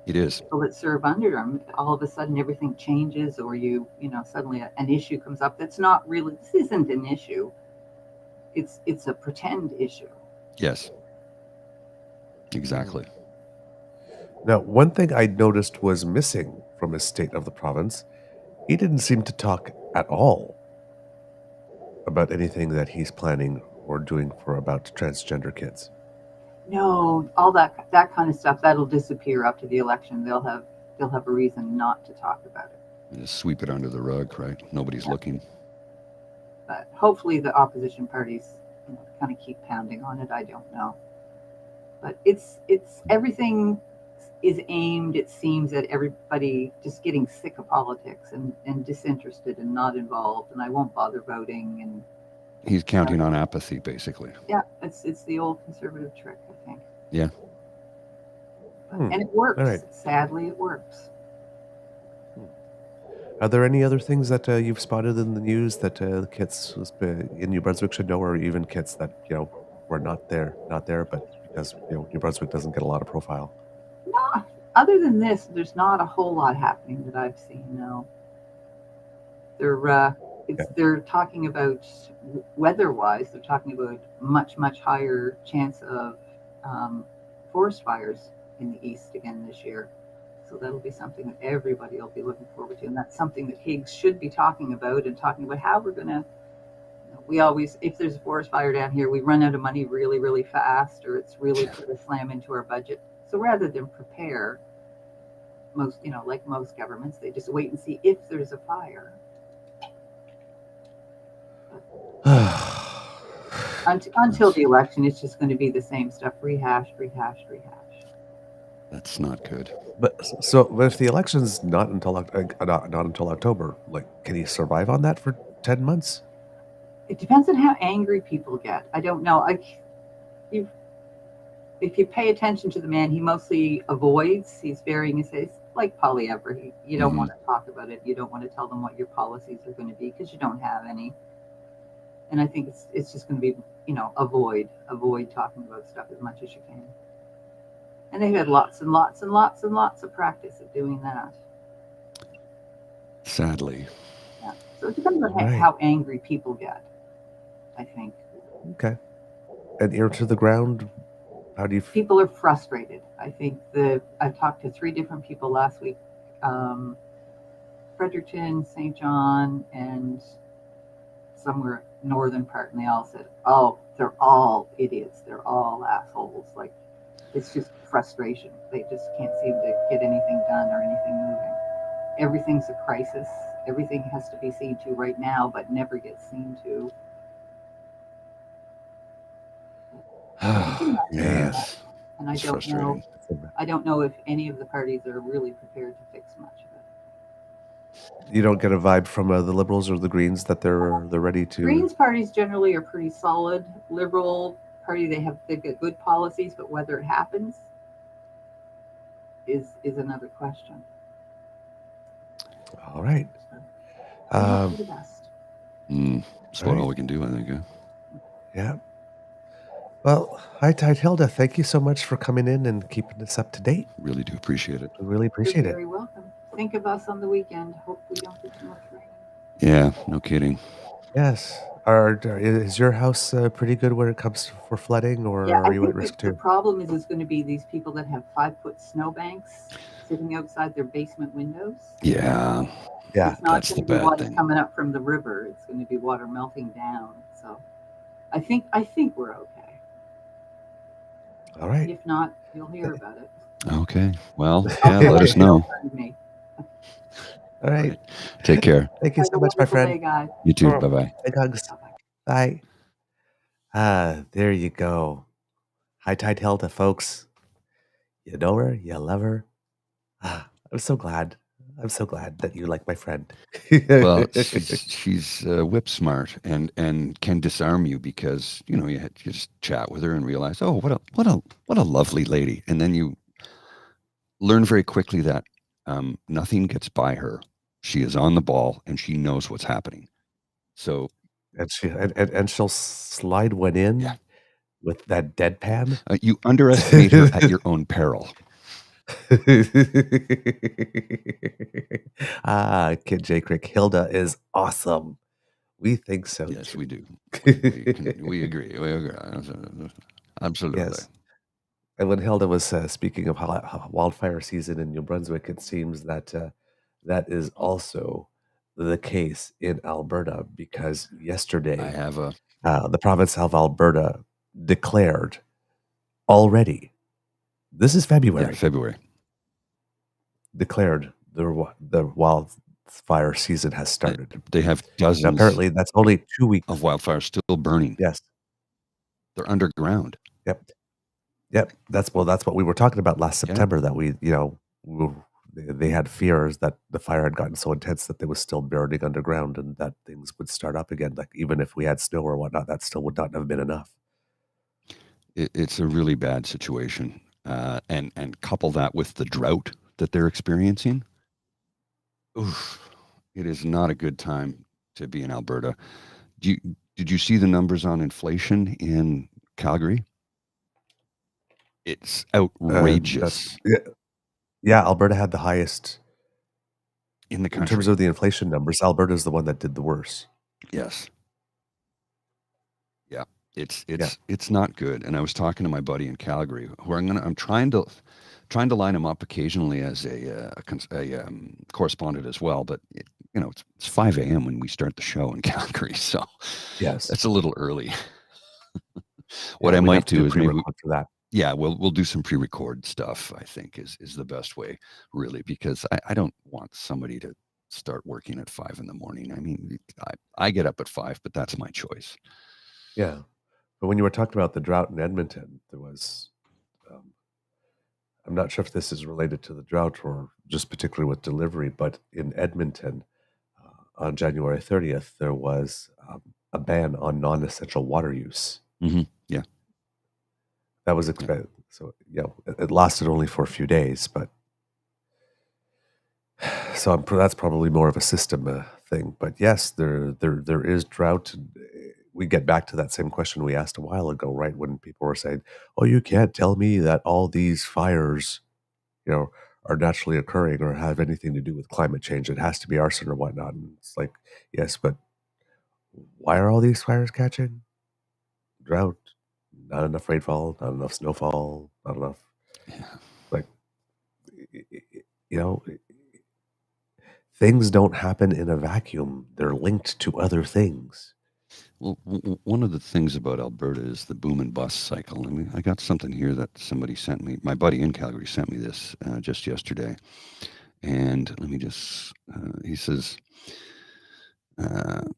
it is people that serve under them. All of a sudden everything changes, or suddenly an issue comes up that's not really, this isn't an issue. It's a pretend issue. Yes, exactly. Now, one thing I noticed was missing from his state of the province. He didn't seem to talk at all about anything that he's planning or doing about transgender kids. No, all that kind of stuff, that'll disappear up to the election. They'll have a reason not to talk about it. Just sweep it under the rug, right? Nobody's looking. But hopefully the opposition parties kind of keep pounding on it. I don't know. But it's everything is aimed, it seems, at everybody just getting sick of politics and disinterested and not involved, and I won't bother voting. And he's counting on apathy, basically. Yeah, it's the old conservative trick, I think. Yeah. And it works. All right. Sadly, it works. Are there any other things that you've spotted in the news that the kids in New Brunswick should know, or even kids that were not there, but because New Brunswick doesn't get a lot of profile? No, other than this, there's not a whole lot happening that I've seen. No, they're talking about weather-wise. They're talking about much higher chance of forest fires in the east again this year. So that'll be something that everybody will be looking forward to, and that's something that Higgs should be talking about how we're going to. We always, if there's a forest fire down here, we run out of money really fast, or it's really put a slam into our budget. So rather than prepare, like most governments, they just wait and see if there's a fire. Until the election, it's just going to be the same stuff, rehash. That's not good. But if the election's not until October, like, can he survive on that for 10 months? It depends on how angry people get. I don't know. If you pay attention to the man, he mostly avoids. He's burying his face, like Poilievre. You don't want to talk about it. You don't want to tell them what your policies are going to be, because you don't have any. And I think it's just going to be, avoid talking about stuff as much as you can. And they've had lots and lots of practice at doing that. Sadly. Yeah. So it depends on how angry people get, I think. Okay. And ear to the ground, how do you... People are frustrated. I think I talked to 3 different people last week. Fredericton, St. John, and somewhere northern part, and they all said, oh, they're all idiots. They're all assholes. Like, it's just frustration. They just can't seem to get anything done or anything moving. Everything's a crisis. Everything has to be seen to right now, but never gets seen to. Yes. And I It's don't know. frustrating. I don't know if any of the parties are really prepared to fix much of it. You don't get a vibe from the Liberals or the Greens that they're ready to. Greens parties generally are pretty solid. Liberal Party, they've got good policies, but whether it happens is another question. All right. We hope for the best. That's about all we can do, I think. Yeah. Well, hi, Tide Hilda. Thank you so much for coming in and keeping us up to date. Really do appreciate it. We really appreciate You're it. very welcome. Think of us on the weekend. Hope we don't get too much rain. Yeah, no kidding. Yes. Is your house pretty good when it comes for flooding, or Yeah, are I you at think risk the too? problem is going to be these people that have 5-foot snowbanks sitting outside their basement windows. Yeah. Yeah. It's not That's going the to be bad water thing. coming up from the river. It's going to be water melting down. So I think we're okay. All right. If not, you'll hear about it. Okay. Well, yeah, let us know. All right. Take care. Thank you Have so a much, my wonderful friend. day, guys. You too. Bye-bye. Big hugs. Bye-bye. Bye. There you go. Hi, Tide Hilda, folks. You know her, you love her. I'm so glad. I'm so glad that you like my friend. Well, she's whip smart and can disarm you because you just chat with her and realize, oh, what a lovely lady, and then you learn very quickly that nothing gets by her. She is on the ball and she knows what's happening. So and she'll slide one in with that deadpan. You underestimate her at your own peril. Kid J. Crick, Hilda is awesome. We think so. Yes, we do. We agree. Absolutely. Yes. And when Hilda was speaking of wildfire season in New Brunswick, it seems that that is also the case in Alberta, because yesterday I have the province of Alberta declared already. This is February. Yeah, February. Declared the wildfire season has started. They have dozens. Now, apparently, that's only 2 weeks of wildfires still burning. Yes, they're underground. Yep. That's what we were talking about last September. That they had fears that the fire had gotten so intense that they was still burning underground, and that things would start up again. Like even if we had snow or whatnot, that still would not have been enough. It's a really bad situation, and couple that with the drought that they're experiencing. Oof, it is not a good time to be in Alberta. Did you see the numbers on inflation in Calgary? It's outrageous. Yeah, Alberta had the highest in the country. In terms of the inflation numbers, Alberta is the one that did the worst. Yes. Yeah, it's not good. And I was talking to my buddy in Calgary, who I'm trying to line him up occasionally as a correspondent as well. But it's 5 a.m. when we start the show in Calgary, so yes, that's a little early. What I might do is maybe for that. Yeah, we'll do some pre-record stuff, I think is the best way, really, because I don't want somebody to start working at 5 in the morning. I mean, I get up at 5, but that's my choice. Yeah. But when you were talking about the drought in Edmonton, there was, I'm not sure if this is related to the drought or just particularly with delivery, but in Edmonton on January 30th, there was a ban on non-essential water use. Mm-hmm. Yeah. That was expected. So, it lasted only for a few days, but so that's probably more of a system thing. But yes, there is drought. We get back to that same question we asked a while ago, right? When people were saying, "Oh, you can't tell me that all these fires, are naturally occurring or have anything to do with climate change. It has to be arson or whatnot." And it's like, yes, but why are all these fires catching? Drought. Not enough rainfall, not enough snowfall, not enough. Like, things don't happen in a vacuum. They're linked to other things. Well, one of the things about Alberta is the boom and bust cycle. I mean, I got something here that somebody sent me. My buddy in Calgary sent me this just yesterday. And let me just, he says, the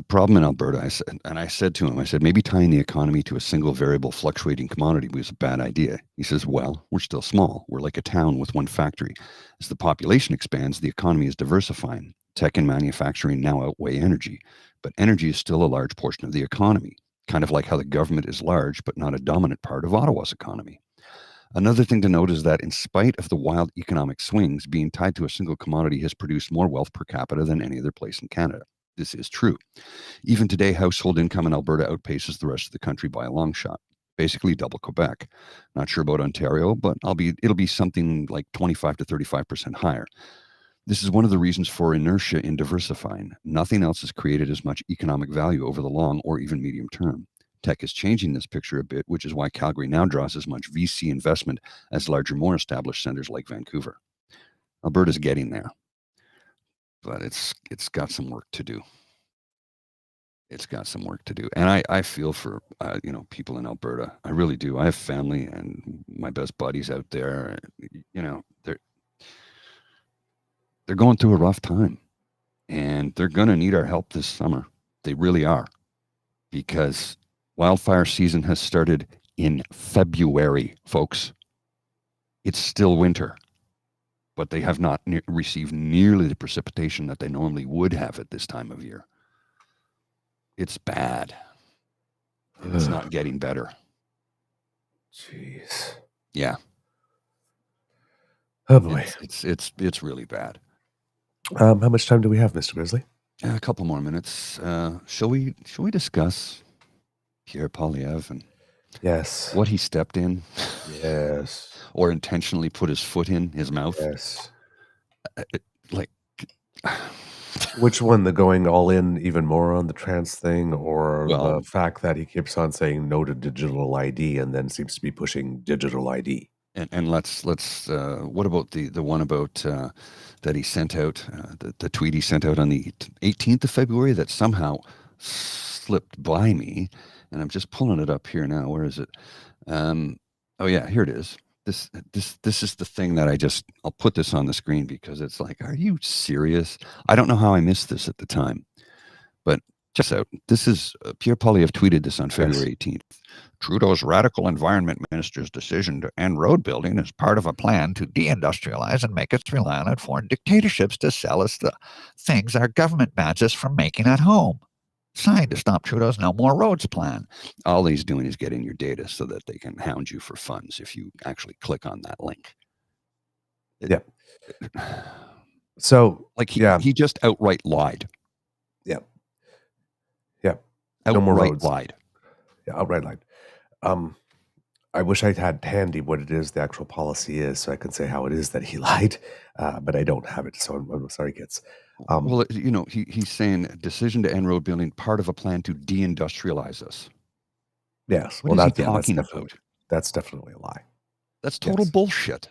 problem in Alberta, I said to him, maybe tying the economy to a single variable fluctuating commodity was a bad idea. He says, well, we're still small. We're like a town with one factory. As the population expands, the economy is diversifying. Tech and manufacturing now outweigh energy, but energy is still a large portion of the economy, kind of like how the government is large, but not a dominant part of Ottawa's economy. Another thing to note is that in spite of the wild economic swings, being tied to a single commodity has produced more wealth per capita than any other place in Canada. This is true. Even today, household income in Alberta outpaces the rest of the country by a long shot, basically double Quebec. Not sure about Ontario, but it'll be something like 25 to 35% higher. This is one of the reasons for inertia in diversifying. Nothing else has created as much economic value over the long or even medium term. Tech is changing this picture a bit, which is why Calgary now draws as much VC investment as larger, more established centers like Vancouver. Alberta's getting there, but it's got some work to do. It's got some work to do. And I feel for, people in Alberta. I really do. I have family and my best buddies out there. They're going through a rough time, and they're going to need our help this summer. They really are, because wildfire season has started in February, folks. It's still winter, but they have not received nearly the precipitation that they normally would have at this time of year. It's bad. And it's not getting better. Jeez. Yeah. Oh boy. It's really bad. How much time do we have, Mr. Grizzly? A couple more minutes. Shall we discuss Pierre Poilievre and yes, what he stepped in? Yes. Or intentionally put his foot in his mouth? Yes. Which one, the going all in even more on the trans thing, or the fact that he keeps on saying no to digital ID and then seems to be pushing digital ID? And let's what about the one about that he sent out, the tweet he sent out on the 18th of February that somehow slipped by me, and I'm just pulling it up here now. Where is it? Oh yeah, here it is. This is the thing that I'll put this on the screen because it's like, are you serious? I don't know how I missed this at the time, but check this out. This is Pierre Poilievre tweeted this on February 18th. Trudeau's radical environment minister's decision to end road building is part of a plan to deindustrialize and make us reliant on foreign dictatorships to sell us the things our government bans us from making at home. Signed to stop Trudeau's No More Roads plan. All he's doing is getting your data so that they can hound you for funds if you actually click on that link. So, he just outright lied. Yeah. Outright no more roads. Lied. Yeah, outright lied. I wish I had handy what it is the actual policy is, so I can say how it is that he lied, but I don't have it. So I'm sorry, kids. Well, he's saying decision to end road building, part of a plan to deindustrialize us. Yes. What is he talking about? That's definitely a lie. That's total bullshit.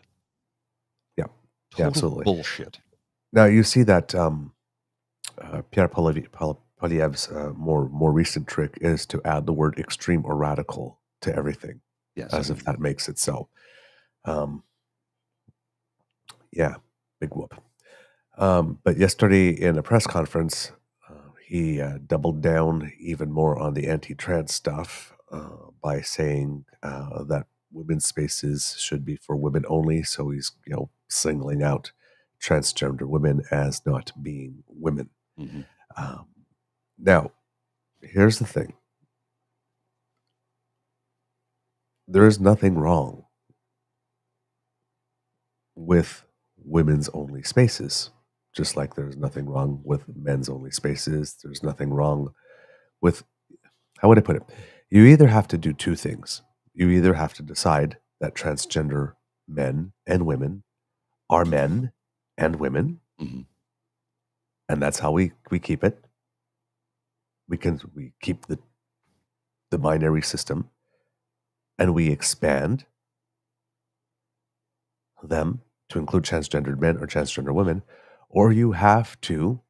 Yeah. Total absolutely. Bullshit. Now you see that Pierre Poilievre's more recent trick is to add the word extreme or radical to everything. Yes. As if that makes it so. Big whoop. But yesterday in a press conference, he doubled down even more on the anti-trans stuff by saying that women's spaces should be for women only. So he's singling out transgender women as not being women. Mm-hmm. Now, here's the thing. There is nothing wrong with women's only spaces, just like there's nothing wrong with men's only spaces. There's nothing wrong with, how would I put it? You either have to do two things. You either have to decide that transgender men and women are men and women, mm-hmm. and that's how we keep it. We keep the binary system, and we expand them to include transgendered men or transgender women, or you have to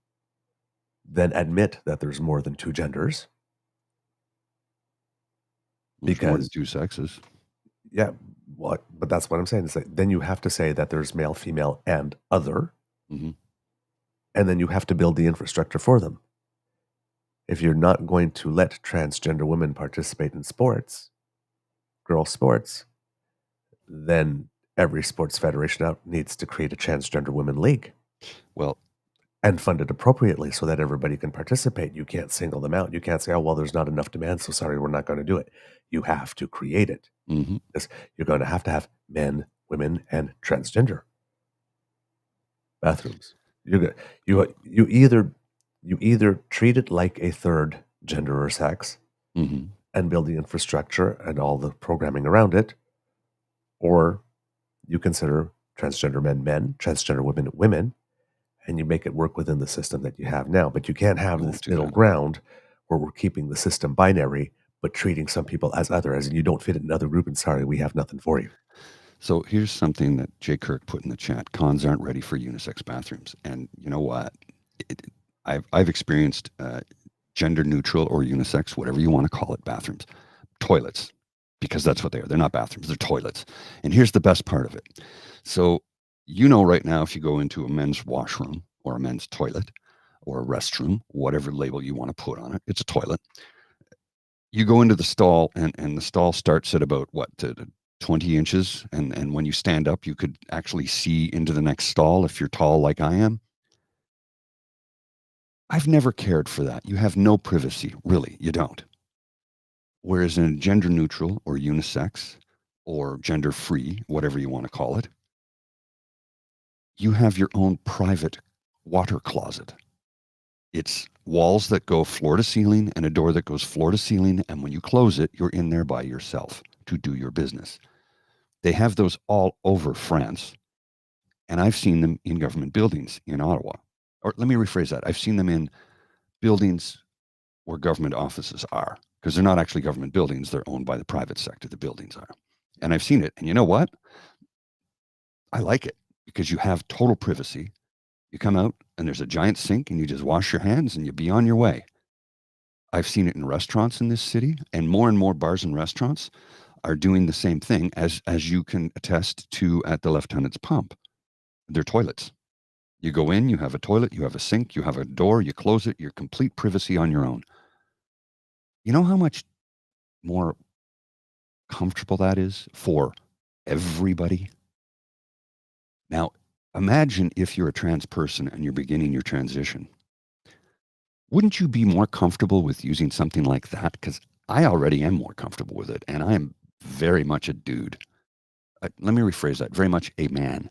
then admit that there's more than two genders. Because more than two sexes. Yeah, but that's what I'm saying. It's like, then you have to say that there's male, female, and other, mm-hmm. and then you have to build the infrastructure for them. if you're not going to let transgender women participate in sports, girl sports, then every sports federation out needs to create a transgender women league. Well, and fund it appropriately so that everybody can participate. You can't single them out. You can't say, oh, well, there's not enough demand, so sorry, we're not going to do it. You have to create it. Mm-hmm. Because you're going to have men, women, and transgender bathrooms. You either treat it like a third gender or sex and build the infrastructure and all the programming around it, or you consider transgender men, transgender women, and you make it work within the system that you have now. But you can't have this middle ground where we're keeping the system binary, but treating some people as other, as in you don't fit in another group, and sorry, we have nothing for you. So here's something that Jay Kirk put in the chat. Cons aren't ready for unisex bathrooms. And you know what? I've experienced gender neutral or unisex, whatever you want to call it, bathrooms, toilets, because that's what they are. They're not bathrooms, they're toilets. And here's the best part of it. So, you know, right now, if you go into a men's washroom or a men's toilet or a restroom, whatever label you want to put on it, it's a toilet. You go into the stall and the stall starts at about 20 inches. And when you stand up, you could actually see into the next stall if you're tall like I am. I've never cared for that. You have no privacy, really. You don't. Whereas in gender neutral or unisex or gender free, whatever you want to call it, you have your own private water closet. It's walls that go floor to ceiling and a door that goes floor to ceiling. And when you close it, you're in there by yourself to do your business. They have those all over France. And I've seen them in government buildings in Ottawa. Or let me rephrase that. I've seen them in buildings where government offices are, because they're not actually government buildings. They're owned by the private sector. The buildings are. And I've seen it. And you know what? I like it because you have total privacy. You come out and there's a giant sink and you just wash your hands and you be on your way. I've seen it in restaurants in this city, and more bars and restaurants are doing the same thing, as you can attest to at the Lieutenant's Pump. They're toilets. You go in, you have a toilet, you have a sink, you have a door, you close it, your complete privacy on your own. You know how much more comfortable that is for everybody? Now, imagine if you're a trans person and you're beginning your transition. Wouldn't you be more comfortable with using something like that? Because I already am more comfortable with it, and I am very much a dude. Let me rephrase that. Very much a man.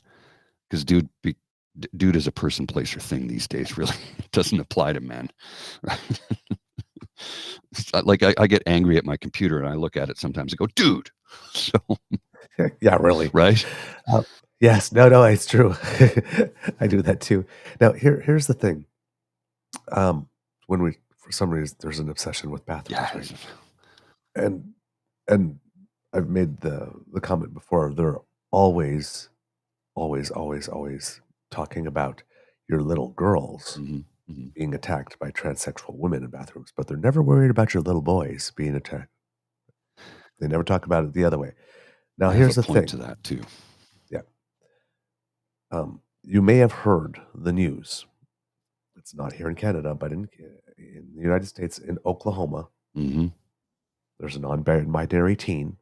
Because dude is a person, place, or thing these days, really. It doesn't apply to men. Right? Like I get angry at my computer and I look at it sometimes and go, dude. So, yeah, really. Right? Yes. No, it's true. I do that too. Now, here's the thing. When for some reason, there's an obsession with bathrooms. Right? And I've made the comment before, they're always talking about your little girls being attacked by transsexual women in bathrooms, but they're never worried about your little boys being attacked. They never talk about it the other way. Now, here's the thing. To that too. Yeah. You may have heard the news. It's not here in Canada, but in the United States, in Oklahoma, there's a non-binary teen.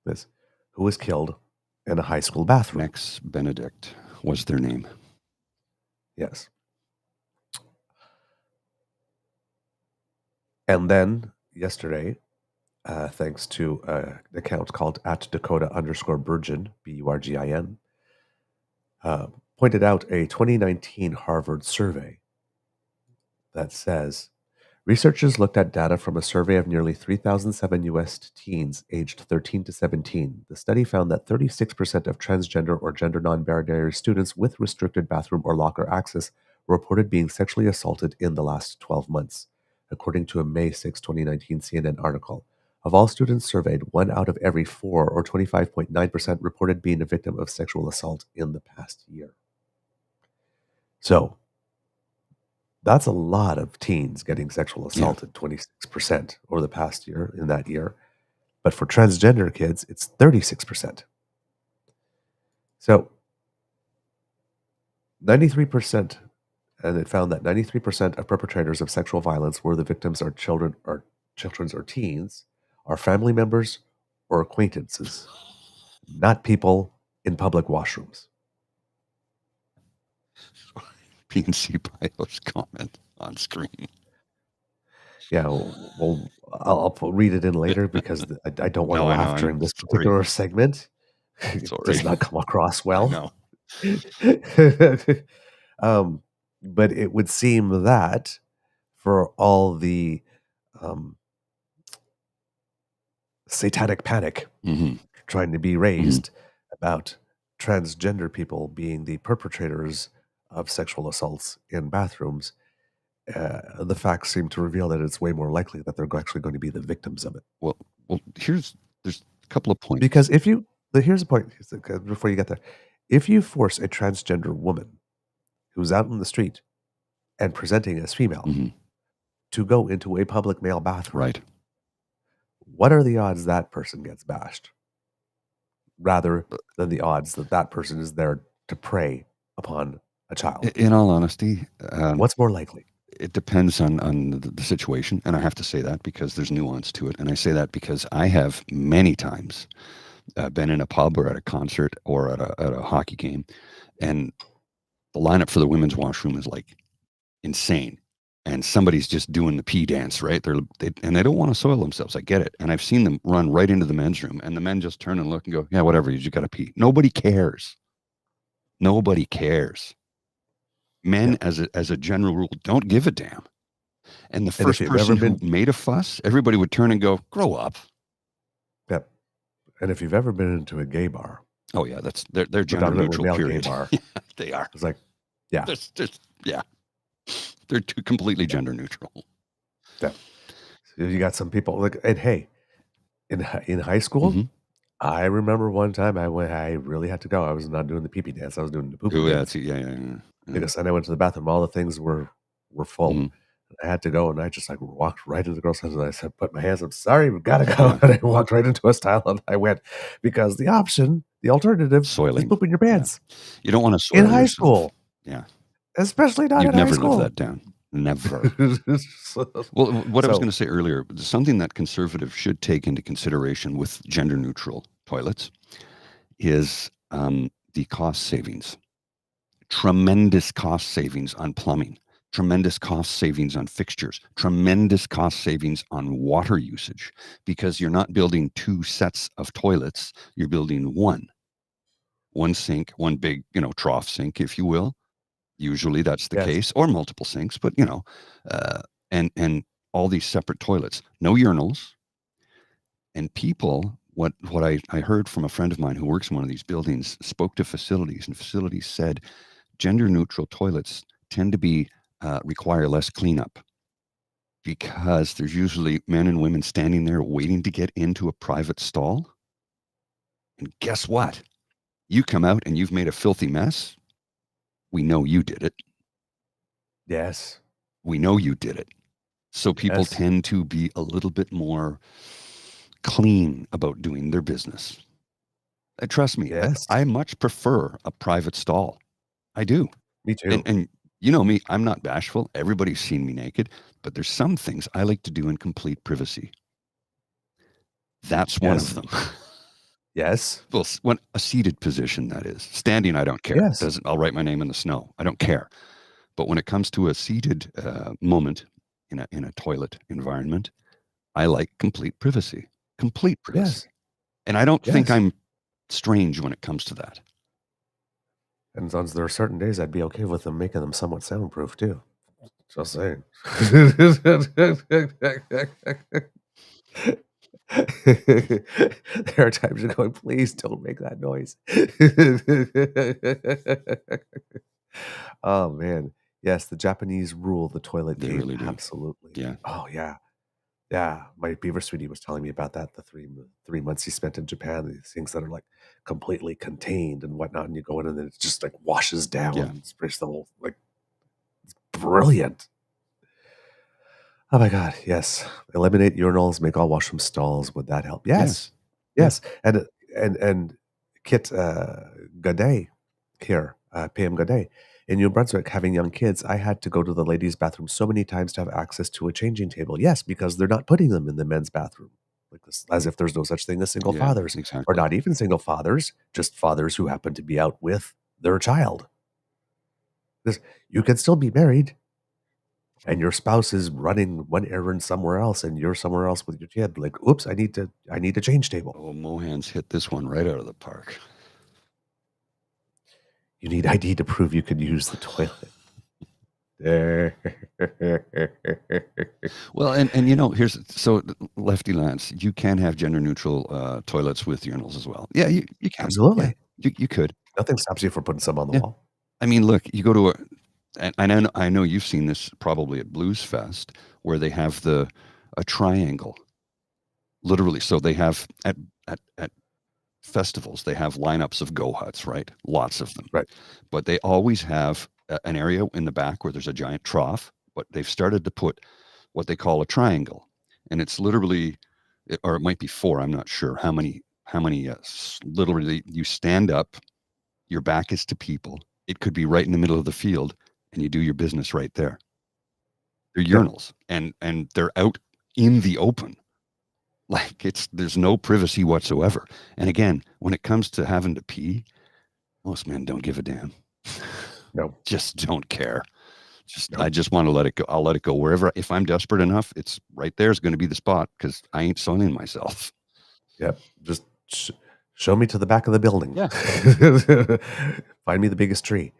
This, who was killed in a high school bathroom. Nex Benedict was their name. Yes. And then yesterday, thanks to an account called @Dakota_Burgin, BURGIN, pointed out a 2019 Harvard survey that says researchers looked at data from a survey of nearly 3,007 U.S. teens aged 13 to 17. The study found that 36% of transgender or gender non-binary students with restricted bathroom or locker access reported being sexually assaulted in the last 12 months, according to a May 6, 2019 CNN article. Of all students surveyed, 1 out of every 4, or 25.9%, reported being a victim of sexual assault in the past year. So, that's a lot of teens getting sexual assaulted, 26% over the past year, in that year. But for transgender kids, it's 36%. So 93% and it found that 93% of perpetrators of sexual violence where the victims are children or teens are family members or acquaintances, not people in public washrooms. PNC Pilo's comment on screen. Yeah, well, I'll read it in later because I don't want to I know, laugh during I'm this sorry. particular segment. It Sorry. does not come across well. No. But it would seem that for all the satanic panic Mhm. trying to be raised about transgender people being the perpetrators of sexual assaults in bathrooms, the facts seem to reveal that it's way more likely that they're actually going to be the victims of it. Well, there's a couple of points. Because here's the point before you get there. If you force a transgender woman who's out in the street and presenting as female to go into a public male bathroom, Right. what are the odds that person gets bashed rather than the odds that that person is there to prey upon a child? In all honesty, What's more likely? it depends on the situation, and I have to say that because there's nuance to it, and I say that because I have many times been in a pub or at a concert or at a hockey game, and the lineup for the women's washroom is like insane, and somebody's just doing the pee dance, right? And they don't want to soil themselves. I get it, and I've seen them run right into the men's room, and the men just turn and look and go, "Yeah, whatever. You just got to pee." Nobody cares. Nobody cares. Men, as a general rule, don't give a damn. And the first person who made a fuss, everybody would turn and go, "Grow up." Yep. And if you've ever been into a gay bar, oh yeah, they're gender neutral. Period. Gay bar. Yeah, they are. It's like, yeah, they're too completely gender neutral. Yeah. So you got some people like, and hey, in high school, I remember one time I really had to go. I was not doing the pee-pee dance. I was doing the poopy dance. Yeah. Because and I went to the bathroom. All the things were full. I had to go, and I just like walked right into the girls' house, and I said, "Put my hands up. Sorry, we've got to go." And I walked right into a style, and I went because the alternative, soiling, is pooping your pants. Yeah. You don't want to soil in high yourself. School. Yeah, especially not You'd in high never school. live that down. Never. Well, what I was going to say earlier, something that conservatives should take into consideration with gender neutral toilets is the cost savings. Tremendous cost savings on plumbing, tremendous cost savings on fixtures, tremendous cost savings on water usage, because you're not building two sets of toilets, you're building one sink, one big, trough sink, if you will. Usually that's the case, or multiple sinks, but and all these separate toilets, no urinals. And people, what I heard from a friend of mine who works in one of these buildings, spoke to facilities, and facilities said gender neutral toilets tend to require less cleanup because there's usually men and women standing there waiting to get into a private stall. And guess what? You come out and you've made a filthy mess. We know you did it. Yes. We know you did it. So people tend to be a little bit more clean about doing their business. Trust me, I much prefer a private stall. I do. Me too. And you know me, I'm not bashful. Everybody's seen me naked, but there's some things I like to do in complete privacy. That's one of them. Yes. Well, when a seated position, that is. Standing, I don't care. Yes. I'll write my name in the snow. I don't care. But when it comes to a seated moment in a toilet environment, I like complete privacy. Complete privacy. Yes. And I don't think I'm strange when it comes to that. And as long as there are certain days, I'd be okay with them making them somewhat soundproof too. Just saying. There are times you're going, please don't make that noise. Oh man, yes, the Japanese rule the toilet game. Really do. Absolutely. Yeah. Oh yeah, yeah. My beaver sweetie was telling me about that. The three months he spent in Japan. These things that are like completely contained and whatnot, and you go in and then it just like washes down. Yeah. It's pretty the like it's brilliant. Oh my God, yes. Eliminate urinals, make all washroom stalls. Would that help? Yes. Yes. And Kit Gaudet here, PM Gaudet, in New Brunswick, having young kids, I had to go to the ladies' bathroom so many times to have access to a changing table. Yes, because they're not putting them in the men's bathroom, like this, as if there's no such thing as single fathers, exactly. or not even single fathers, just fathers who happen to be out with their child. Because you can still be married, and your spouse is running one errand somewhere else, and you're somewhere else with your kid. Like, oops, I need to change table. Oh, Mohan's hit this one right out of the park. You need ID to prove you can use the toilet. Well, and you know, here's so Lefty Lance, you can have gender neutral toilets with urinals as well. Yeah, you can. Absolutely. Yeah, you could. Nothing stops you from putting some on the wall. I mean, look, you go to a, and I know you've seen this probably at Blues Fest, where they have a triangle, literally. So they have at festivals, they have lineups of go huts, right? Lots of them, right? But they always have an area in the back where there's a giant trough. But they've started to put what they call a triangle, and it's literally, or it might be 4. I'm not sure how many. Literally, you stand up, your back is to people. It could be right in the middle of the field, and you do your business right there. They're urinals, and they're out in the open. Like there's no privacy whatsoever. And again, when it comes to having to pee, most men don't give a damn. No, just don't care. I just want to let it go. I'll let it go wherever. If I'm desperate enough, it's right there is going to be the spot because I ain't sunning myself. Yep. Just show me to the back of the building. Yeah. Find me the biggest tree.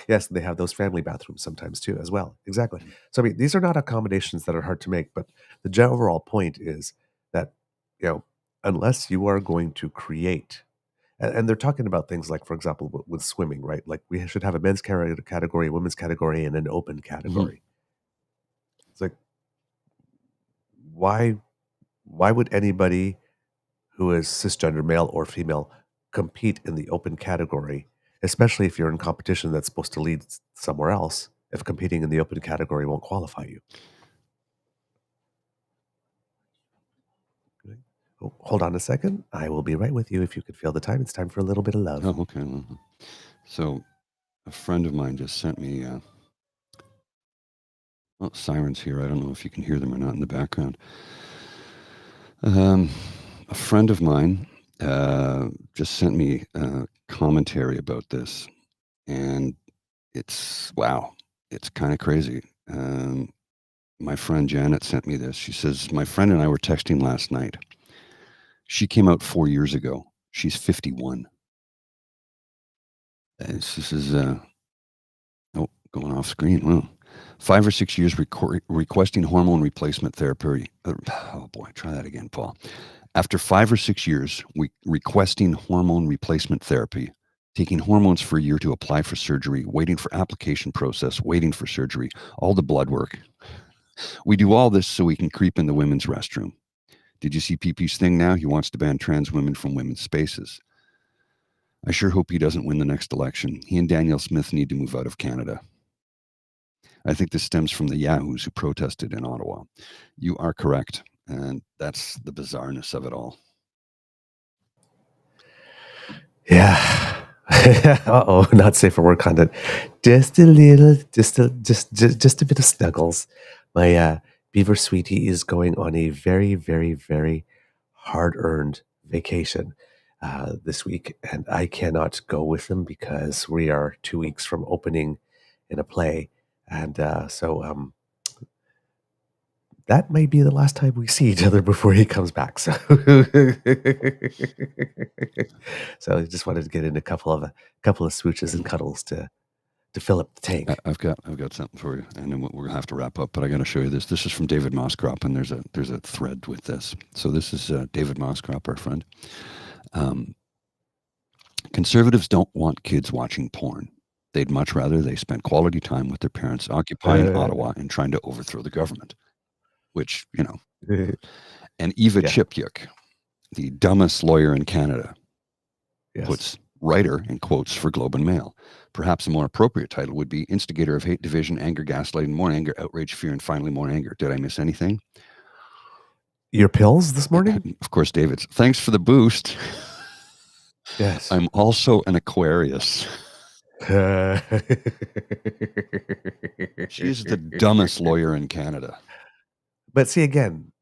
Yes, they have those family bathrooms sometimes too, as well. Exactly. So I mean, these are not accommodations that are hard to make, but the overall point is that, unless you are going to create, and they're talking about things like, for example, with swimming, right? Like we should have a men's category, a women's category, and an open category. It's like, why would anybody who is cisgender, male or female, compete in the open category, especially if you're in competition that's supposed to lead somewhere else, if competing in the open category won't qualify you? Oh, hold on a second. I will be right with you. If you could feel the time, it's time for a little bit of love. Oh, okay. So a friend of mine just sent me, sirens here. I don't know if you can hear them or not in the background. A friend of mine just sent me a commentary about this, and it's kind of crazy. My friend Janet sent me this. She says, my friend and I were texting last night. She came out 4 years ago. She's 51. This is going off screen. Well, 5 or 6 years requesting hormone replacement therapy. Oh boy, try that again, Paul. After 5 or 6 years requesting hormone replacement therapy, taking hormones for a year to apply for surgery, waiting for application process, waiting for surgery, all the blood work. We do all this so we can creep in the women's restroom. Did you see PP's thing now? He wants to ban trans women from women's spaces. I sure hope he doesn't win the next election. He and Danielle Smith need to move out of Canada. I think this stems from the yahoos who protested in Ottawa. You are correct. And that's the bizarreness of it all. Yeah. Uh-oh, not safe for work content. Just a bit of snuggles. My beaver sweetie is going on a very, very, very hard-earned vacation this week, and I cannot go with them because we are 2 weeks from opening in a play, and so that may be the last time we see each other before he comes back. So, so I just wanted to get in a couple of swooches and cuddles to fill up the tank. I've got something for you, and then we're gonna have to wrap up. But I got to show you this. This is from David Moskrop, and there's a thread with this. So this is David Moskrop, our friend. Conservatives don't want kids watching porn. They'd much rather they spent quality time with their parents, occupying Ottawa and trying to overthrow the government. Which, and Eva Chipyuk, the dumbest lawyer in Canada, puts writer in quotes for Globe and Mail. Perhaps a more appropriate title would be instigator of hate, division, anger, gaslighting, more anger, outrage, fear, and finally more anger. Did I miss anything? Your pills this morning? Of course, David's. Thanks for the boost. Yes. I'm also an Aquarius. She is the dumbest lawyer in Canada. But see, again,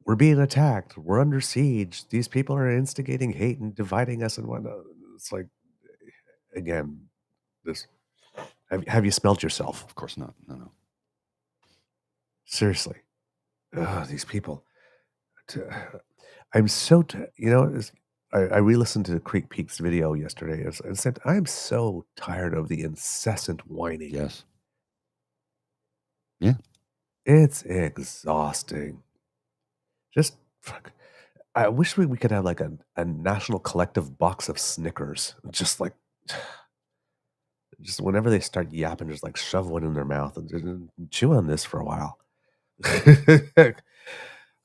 we're being attacked. We're under siege. These people are instigating hate and dividing us and whatnot. It's like, again, this. Have you smelled yourself? Of course not. No. Seriously. These people. I'm so, I re-listened to Creek Peak's video yesterday and said, I'm so tired of the incessant whining. Yes. Yeah. It's exhausting. Just fuck. I wish we could have like a national collective box of Snickers. Just like, just whenever they start yapping, just like shove one in their mouth and just chew on this for a while.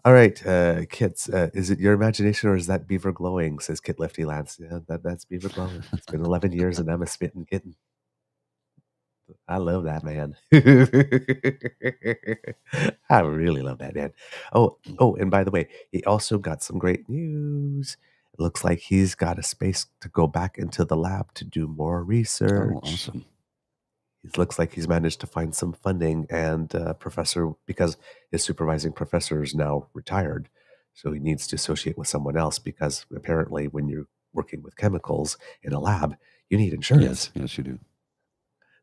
All right, Kits, is it your imagination or is that beaver glowing? Says Kit Lefty Lance. Yeah, that's beaver glowing. It's been 11 years and I'm a spitting kitten. I love that man. I really love that man. Oh, and by the way, he also got some great news. It looks like he's got a space to go back into the lab to do more research. Oh, awesome. It looks like he's managed to find some funding and professor, because his supervising professor is now retired. So he needs to associate with someone else because apparently when you're working with chemicals in a lab, you need insurance. Yes, you do.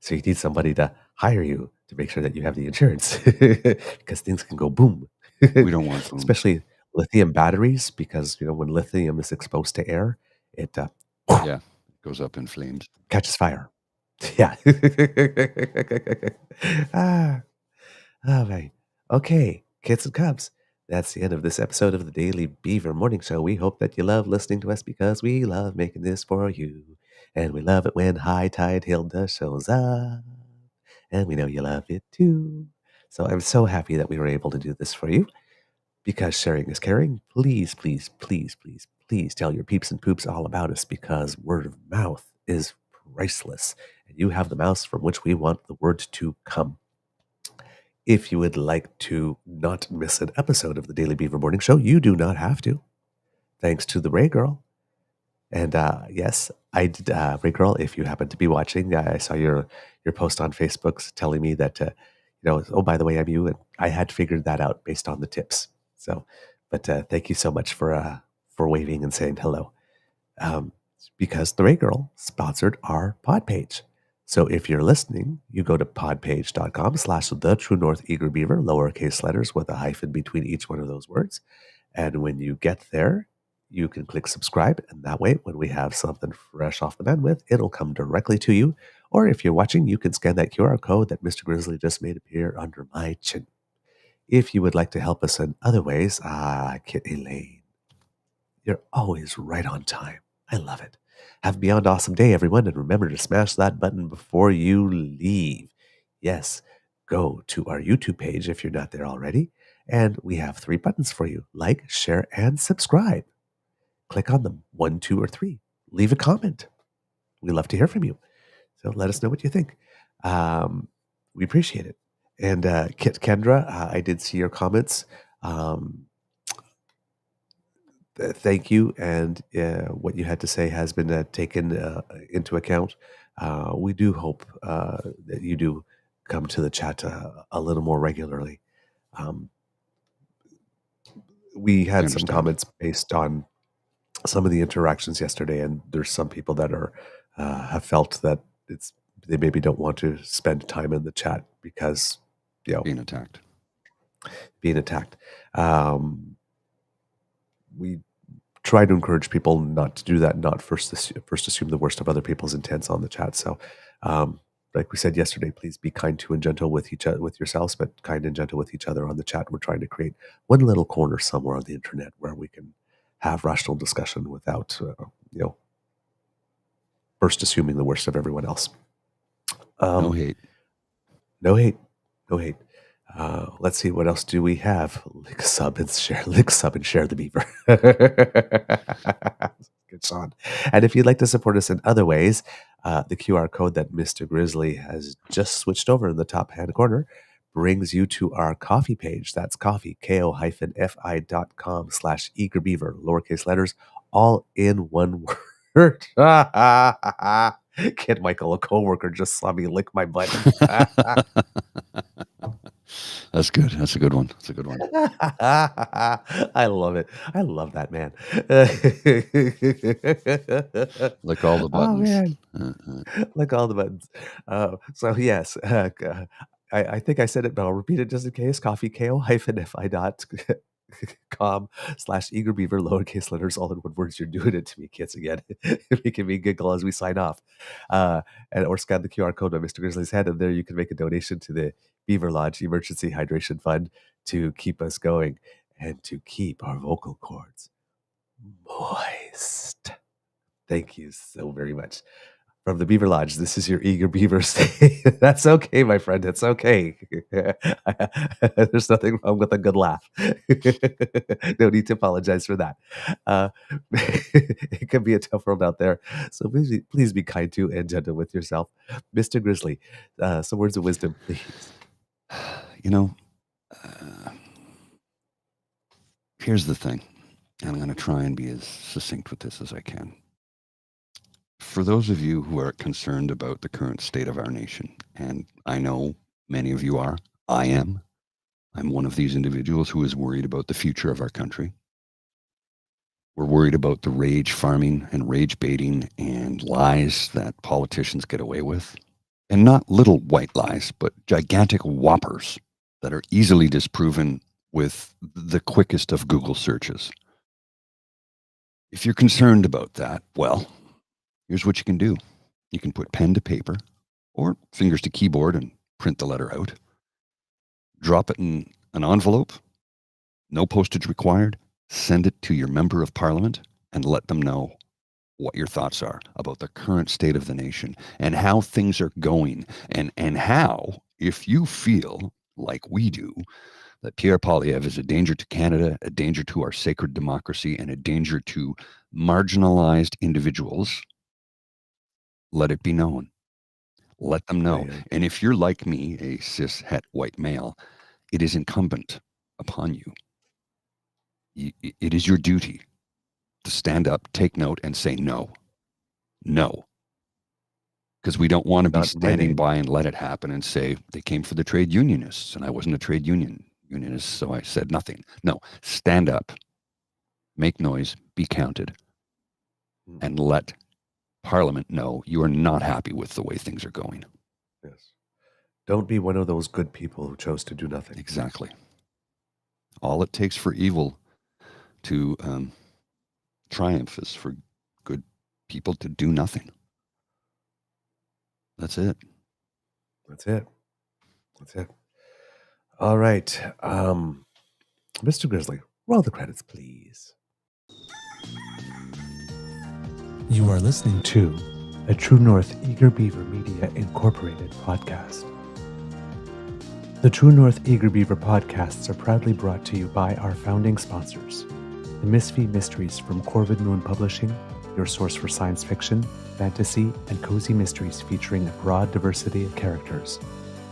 So you need somebody to hire you to make sure that you have the insurance because things can go boom. We don't want boom. Especially lithium batteries, because when lithium is exposed to air, it it goes up in flames. Catches fire. Yeah. All right. Okay, kids and cubs. That's the end of this episode of the Daily Beaver Morning Show. We hope that you love listening to us because we love making this for you. And we love it when High Tide Hilda shows up. And we know you love it too. So I'm so happy that we were able to do this for you because sharing is caring. Please, please, please, please, please tell your peeps and poops all about us because word of mouth is priceless. And you have the mouth from which we want the word to come. If you would like to not miss an episode of the Daily Beaver Morning Show, you do not have to. Thanks to the Ray Girl. And yes, I did, Ray Girl, if you happen to be watching, I saw your post on Facebook telling me that, oh, by the way, I'm you. And I had figured that out based on the tips. So, but thank you so much for waving and saying hello. Because the Ray Girl sponsored our pod page. So if you're listening, you go to podpage.com/TheTrueNorthEagerBeaver, lowercase letters with a hyphen between each one of those words. And when you get there, you can click subscribe. And that way, when we have something fresh off the bandwidth, it'll come directly to you. Or if you're watching, you can scan that QR code that Mr. Grizzly just made appear under my chin. If you would like to help us in other ways, Kit Elaine, you're always right on time. I love it. Have a beyond awesome day, everyone, and remember to smash that button before you leave. Yes, go to our YouTube page if you're not there already, and we have 3 buttons for you: like, share, and subscribe. Click on them, 1, 2, or 3. Leave a comment. We love to hear from you, so let us know what you think. We appreciate it. And Kit Kendra, I did see your comments. Thank you, and what you had to say has been taken into account. We do hope that you do come to the chat a little more regularly. We had some comments based on some of the interactions yesterday, and there's some people that are have felt that they maybe don't want to spend time in the chat because being attacked. We try to encourage people not to do that, not first assume the worst of other people's intents on the chat. So, like we said yesterday, please be kind to and gentle with with yourselves, but kind and gentle with each other on the chat. We're trying to create one little corner somewhere on the internet where we can have rational discussion without, first assuming the worst of everyone else. No hate. No hate. No hate. Let's see, what else do we have? Lick, sub, and share the beaver. Good song. And if you'd like to support us in other ways, the QR code that Mr. Grizzly has just switched over in the top hand corner brings you to our coffee page. That's coffee, ko-fi.com/eagerbeaver, lowercase letters, all in one word. shirt. Kid Michael, a coworker, just saw me lick my butt. That's good. That's a good one. That's a good one. I love it. I love that, man. Lick all the Oh, buttons. man. Lick all the buttons. So, yes, I think I said it, but I'll repeat it just in case. coffeeko-fi.com/eagerbeaver, lowercase letters, all in one words. You're doing it to me, kids, again. Making me giggle as we sign off. Or scan the QR code on Mr. Grizzly's head, and there you can make a donation to the Beaver Lodge Emergency Hydration Fund to keep us going and to keep our vocal cords moist. Thank you so very much. From the Beaver Lodge, this is your Eager Beaver. That's okay, my friend. It's okay. There's nothing wrong with a good laugh. No need to apologize for that. It can be a tough world out there. So please be kind to and gentle with yourself. Mr. Grizzly, some words of wisdom, please. Here's the thing. I'm going to try and be as succinct with this as I can. For those of you who are concerned about the current state of our nation, and I know many of you are, I am. I'm one of these individuals who is worried about the future of our country. We're worried about the rage farming and rage baiting and lies that politicians get away with. And not little white lies, but gigantic whoppers that are easily disproven with the quickest of Google searches. If you're concerned about that, well, here's what you can do. You can put pen to paper or fingers to keyboard and print the letter out. Drop it in an envelope, no postage required. Send it to your member of parliament and let them know what your thoughts are about the current state of the nation and how things are going, and how, if you feel like we do, that Pierre Poilievre is a danger to Canada, a danger to our sacred democracy, and a danger to marginalized individuals, let it be known. Let them know. Right. And if you're like me, a cis het white male, it is incumbent upon you. It is your duty to stand up, take note, and say no. No. Because we don't want to be standing by and let it happen and say, they came for the trade unionists, and I wasn't a trade unionist, so I said nothing. No, stand up, make noise, be counted, and let Parliament know you are not happy with the way things are going. Yes. Don't be one of those good people who chose to do nothing. Exactly. All it takes for evil to triumph is for good people to do nothing. That's it. That's it. That's it. All right. Mr. Grizzly, roll the credits, please. You are listening to a True North Eager Beaver Media Incorporated podcast. The True North Eager Beaver podcasts are proudly brought to you by our founding sponsors, the Misfit Mysteries from Corvid Moon Publishing, your source for science fiction, fantasy, and cozy mysteries featuring a broad diversity of characters.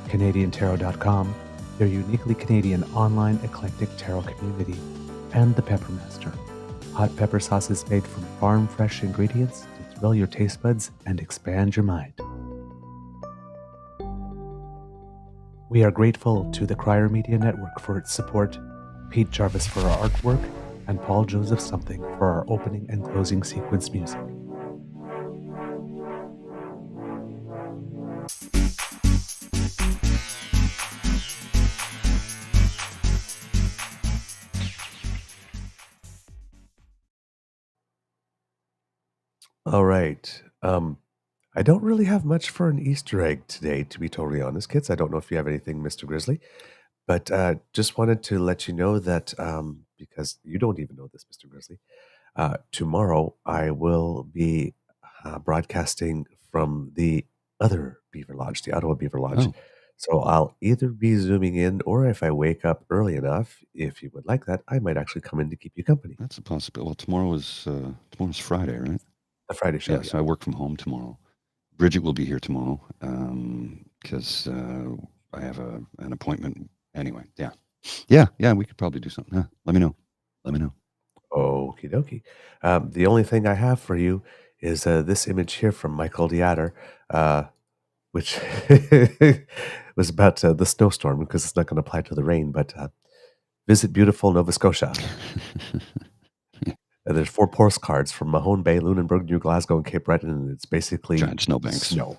CanadianTarot.com, their uniquely Canadian online eclectic tarot community, and The Peppermaster, hot pepper sauces made from farm-fresh ingredients to thrill your taste buds and expand your mind. We are grateful to the Crier Media Network for its support, Pete Jarvis for our artwork, and Paul Joseph Something for our opening and closing sequence music. All right. I don't really have much for an Easter egg today, to be totally honest, kids. I don't know if you have anything, Mr. Grizzly, but just wanted to let you know that because you don't even know this, Mr. Grizzly, tomorrow I will be broadcasting from the other Beaver Lodge, the Ottawa Beaver Lodge. Oh. So I'll either be zooming in, or if I wake up early enough, if you would like that, I might actually come in to keep you company. That's a possibility. Well, tomorrow's Friday, right? The Friday show. Yeah, so I work from home tomorrow. Bridget will be here tomorrow because I have an appointment. Anyway, yeah, we could probably do something. Let me know. Okie dokie. The only thing I have for you is this image here from Michael Dieter, which was about the snowstorm, because it's not going to apply to the rain, but visit beautiful Nova Scotia. There's 4 postcards from Mahone Bay, Lunenburg, New Glasgow, and Cape Breton, and it's basically giant snowbanks. Snow.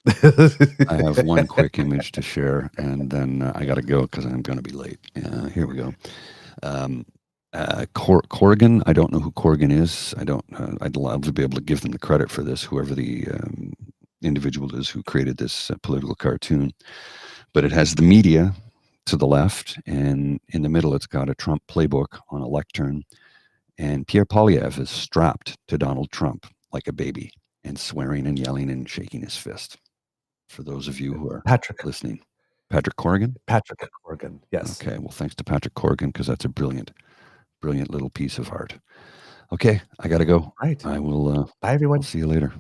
I have one quick image to share, and then I got to go because I'm going to be late. Here we go. Corrigan. I don't know who Corrigan is. I'd love to be able to give them the credit for this, whoever the individual is who created this political cartoon. But it has the media to the left, and in the middle it's got a Trump playbook on a lectern. And Pierre Poilievre is strapped to Donald Trump like a baby and swearing and yelling and shaking his fist. For those of you who are listening. Patrick Corrigan? Patrick Corrigan, yes. Okay, well, thanks to Patrick Corrigan, because that's a brilliant little piece of art. Okay, I got to go. Right. I will. Bye, everyone. I'll see you later.